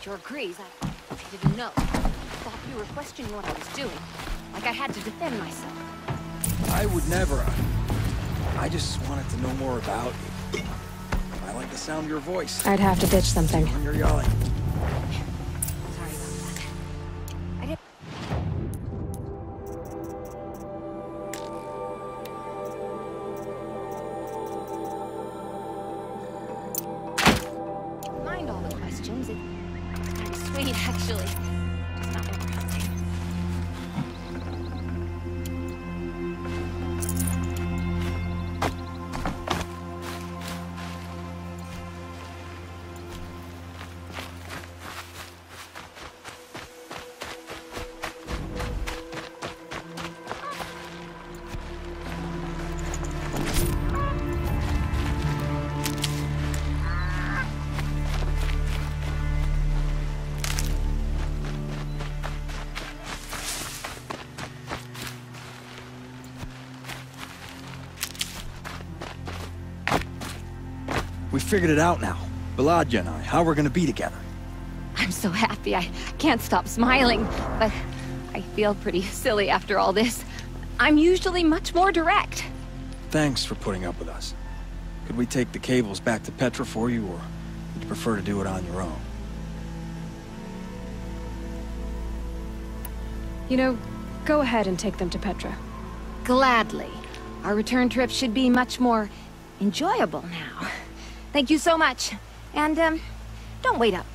Your Grease, I didn't know. Thought you were questioning what I was doing. Like I had to defend myself. I would never. I just wanted to know more about you. I like the sound of your voice. I'd have to ditch something. When you're yelling. Sorry about that. I didn't... Mind all the questions. It's kind of sweet, actually. It's not interesting. We figured it out now. Baladia and I, how we're gonna be together. I'm so happy. I can't stop smiling, but I feel pretty silly after all this. I'm usually much more direct. Thanks for putting up with us. Could we take the cables back to Petra for you, or would you prefer to do it on your own? You know, go ahead and take them to Petra. Gladly. Our return trip should be much more enjoyable now. Thank you so much. And, don't wait up.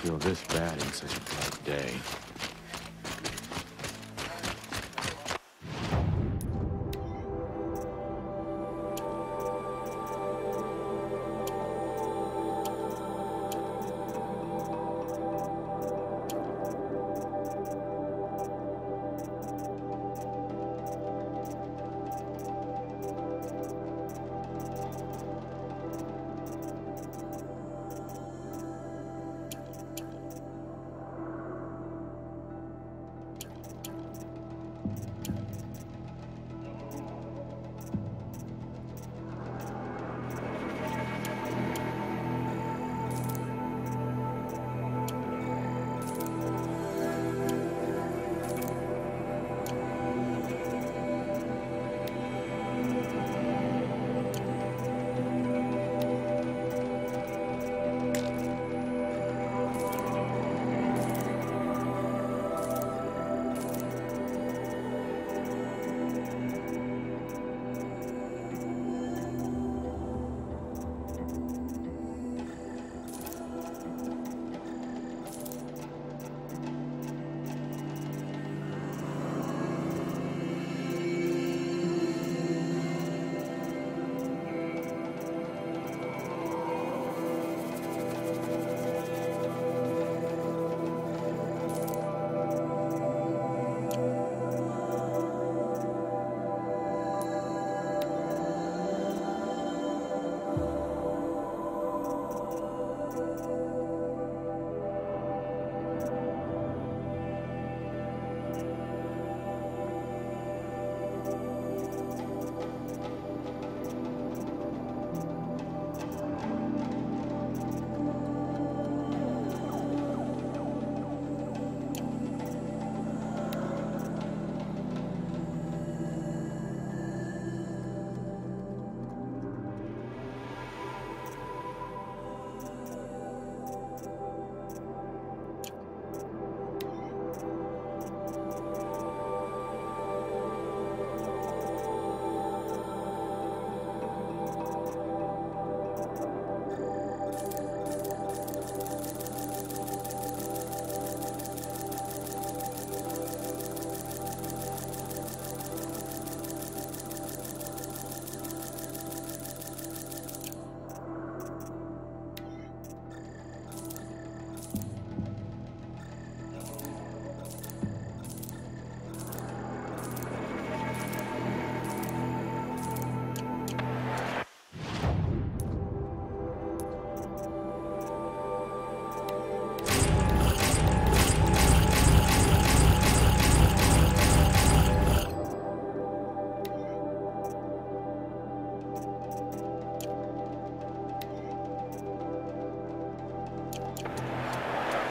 feel this bad in such a bright day.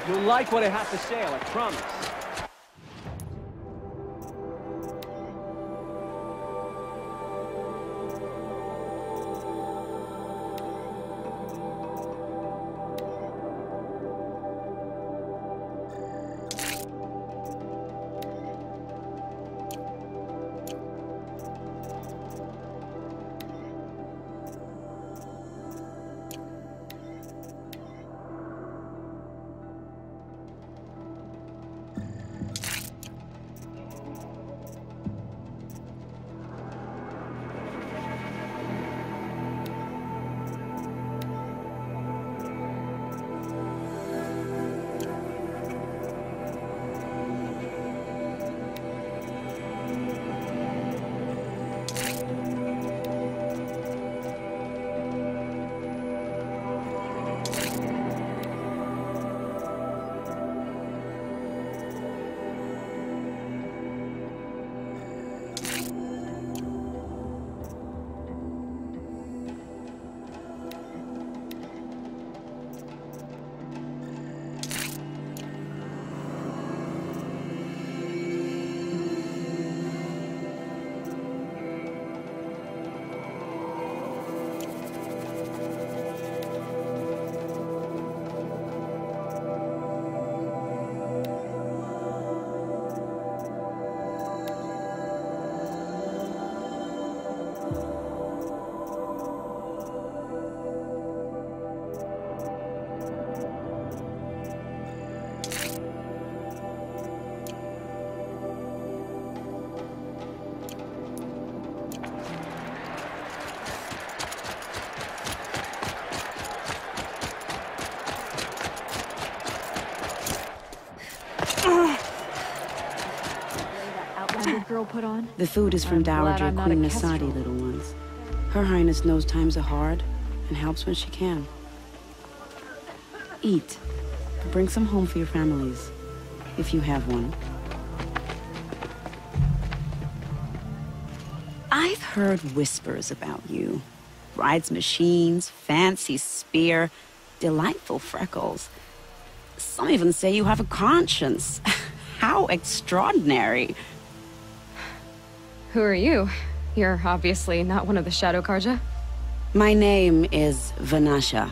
You'll like what I have to say, I promise. girl put on? The food is from I'm glad Dowager I'm not a Queen kestrel. Nasadi, little ones. Her Highness knows times are hard and helps when she can. Eat. Bring some home for your families, if you have one. I've heard whispers about you. Rides machines, fancy spear, delightful freckles. Some even say you have a conscience. How extraordinary. Who are you? You're obviously not one of the Shadow Karja. My name is Vanasha.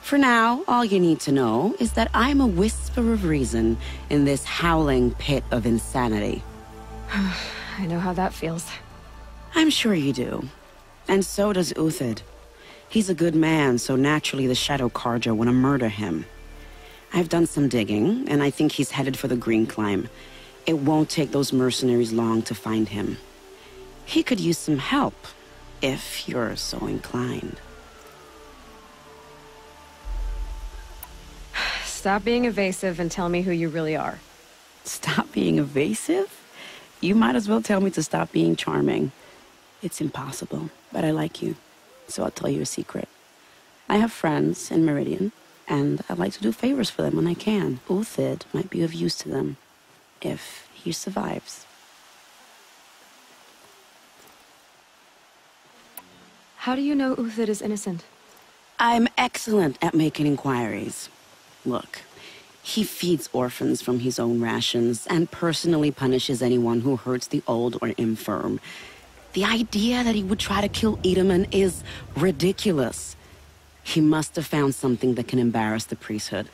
For now, all you need to know is that I'm a whisper of reason in this howling pit of insanity. I know how that feels. I'm sure you do. And so does Uthid. He's a good man, so naturally the Shadow Karja want to murder him. I've done some digging, and I think he's headed for the Green Climb. It won't take those mercenaries long to find him. He could use some help, if you're so inclined. Stop being evasive and tell me who you really are. Stop being evasive? You might as well tell me to stop being charming. It's impossible, but I like you, so I'll tell you a secret. I have friends in Meridian, and I like to do favors for them when I can. Uthid might be of use to them, if he survives. How do you know Uthid is innocent? I'm excellent at making inquiries. Look, he feeds orphans from his own rations and personally punishes anyone who hurts the old or infirm. The idea that he would try to kill Edaman is ridiculous. He must have found something that can embarrass the priesthood.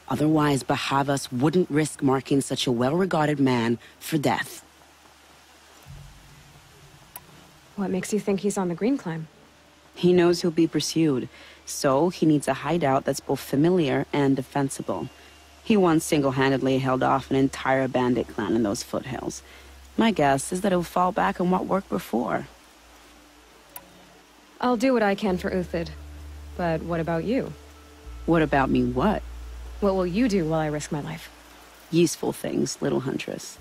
Otherwise, Bahavas wouldn't risk marking such a well-regarded man for death. What makes you think he's on the Green Climb? He knows he'll be pursued, so he needs a hideout that's both familiar and defensible. He once single-handedly held off an entire bandit clan in those foothills. My guess is that he'll fall back on what worked before. I'll do what I can for Uthid. But what about you? What about me what? What will you do while I risk my life? Useful things, little huntress.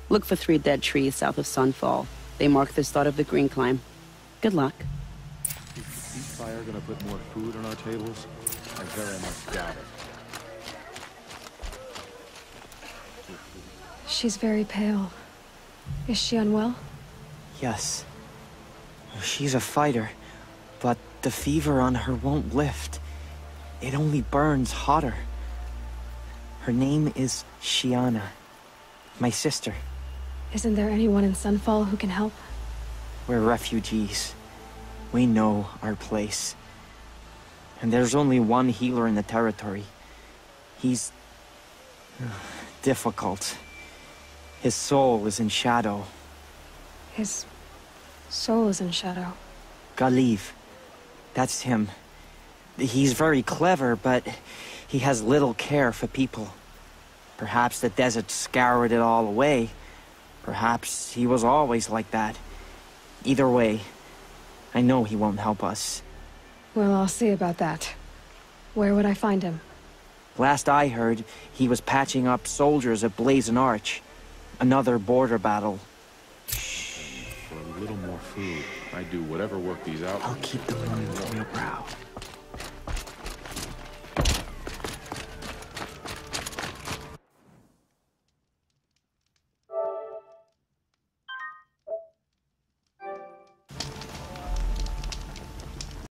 Look for 3 dead trees south of Sunfall. They mark the start of the Green Climb. Good luck. Is the ceasefire gonna put more food on our tables? I very much doubt it. She's very pale. Is she unwell? Yes. She's a fighter, but the fever on her won't lift. It only burns hotter. Her name is Shiana, my sister. Isn't there anyone in Sunfall who can help? We're refugees. We know our place. And there's only one healer in the territory. He's difficult. His soul is in shadow. His soul is in shadow. Galiv. That's him. He's very clever, but he has little care for people. Perhaps the desert scoured it all away. Perhaps he was always like that. Either way, I know he won't help us. Well, I'll see about that. Where would I find him? Last I heard, he was patching up soldiers at Blazon Arch. Another border battle. For a little more food, I'd do whatever work these out. I'll keep the one on your brow.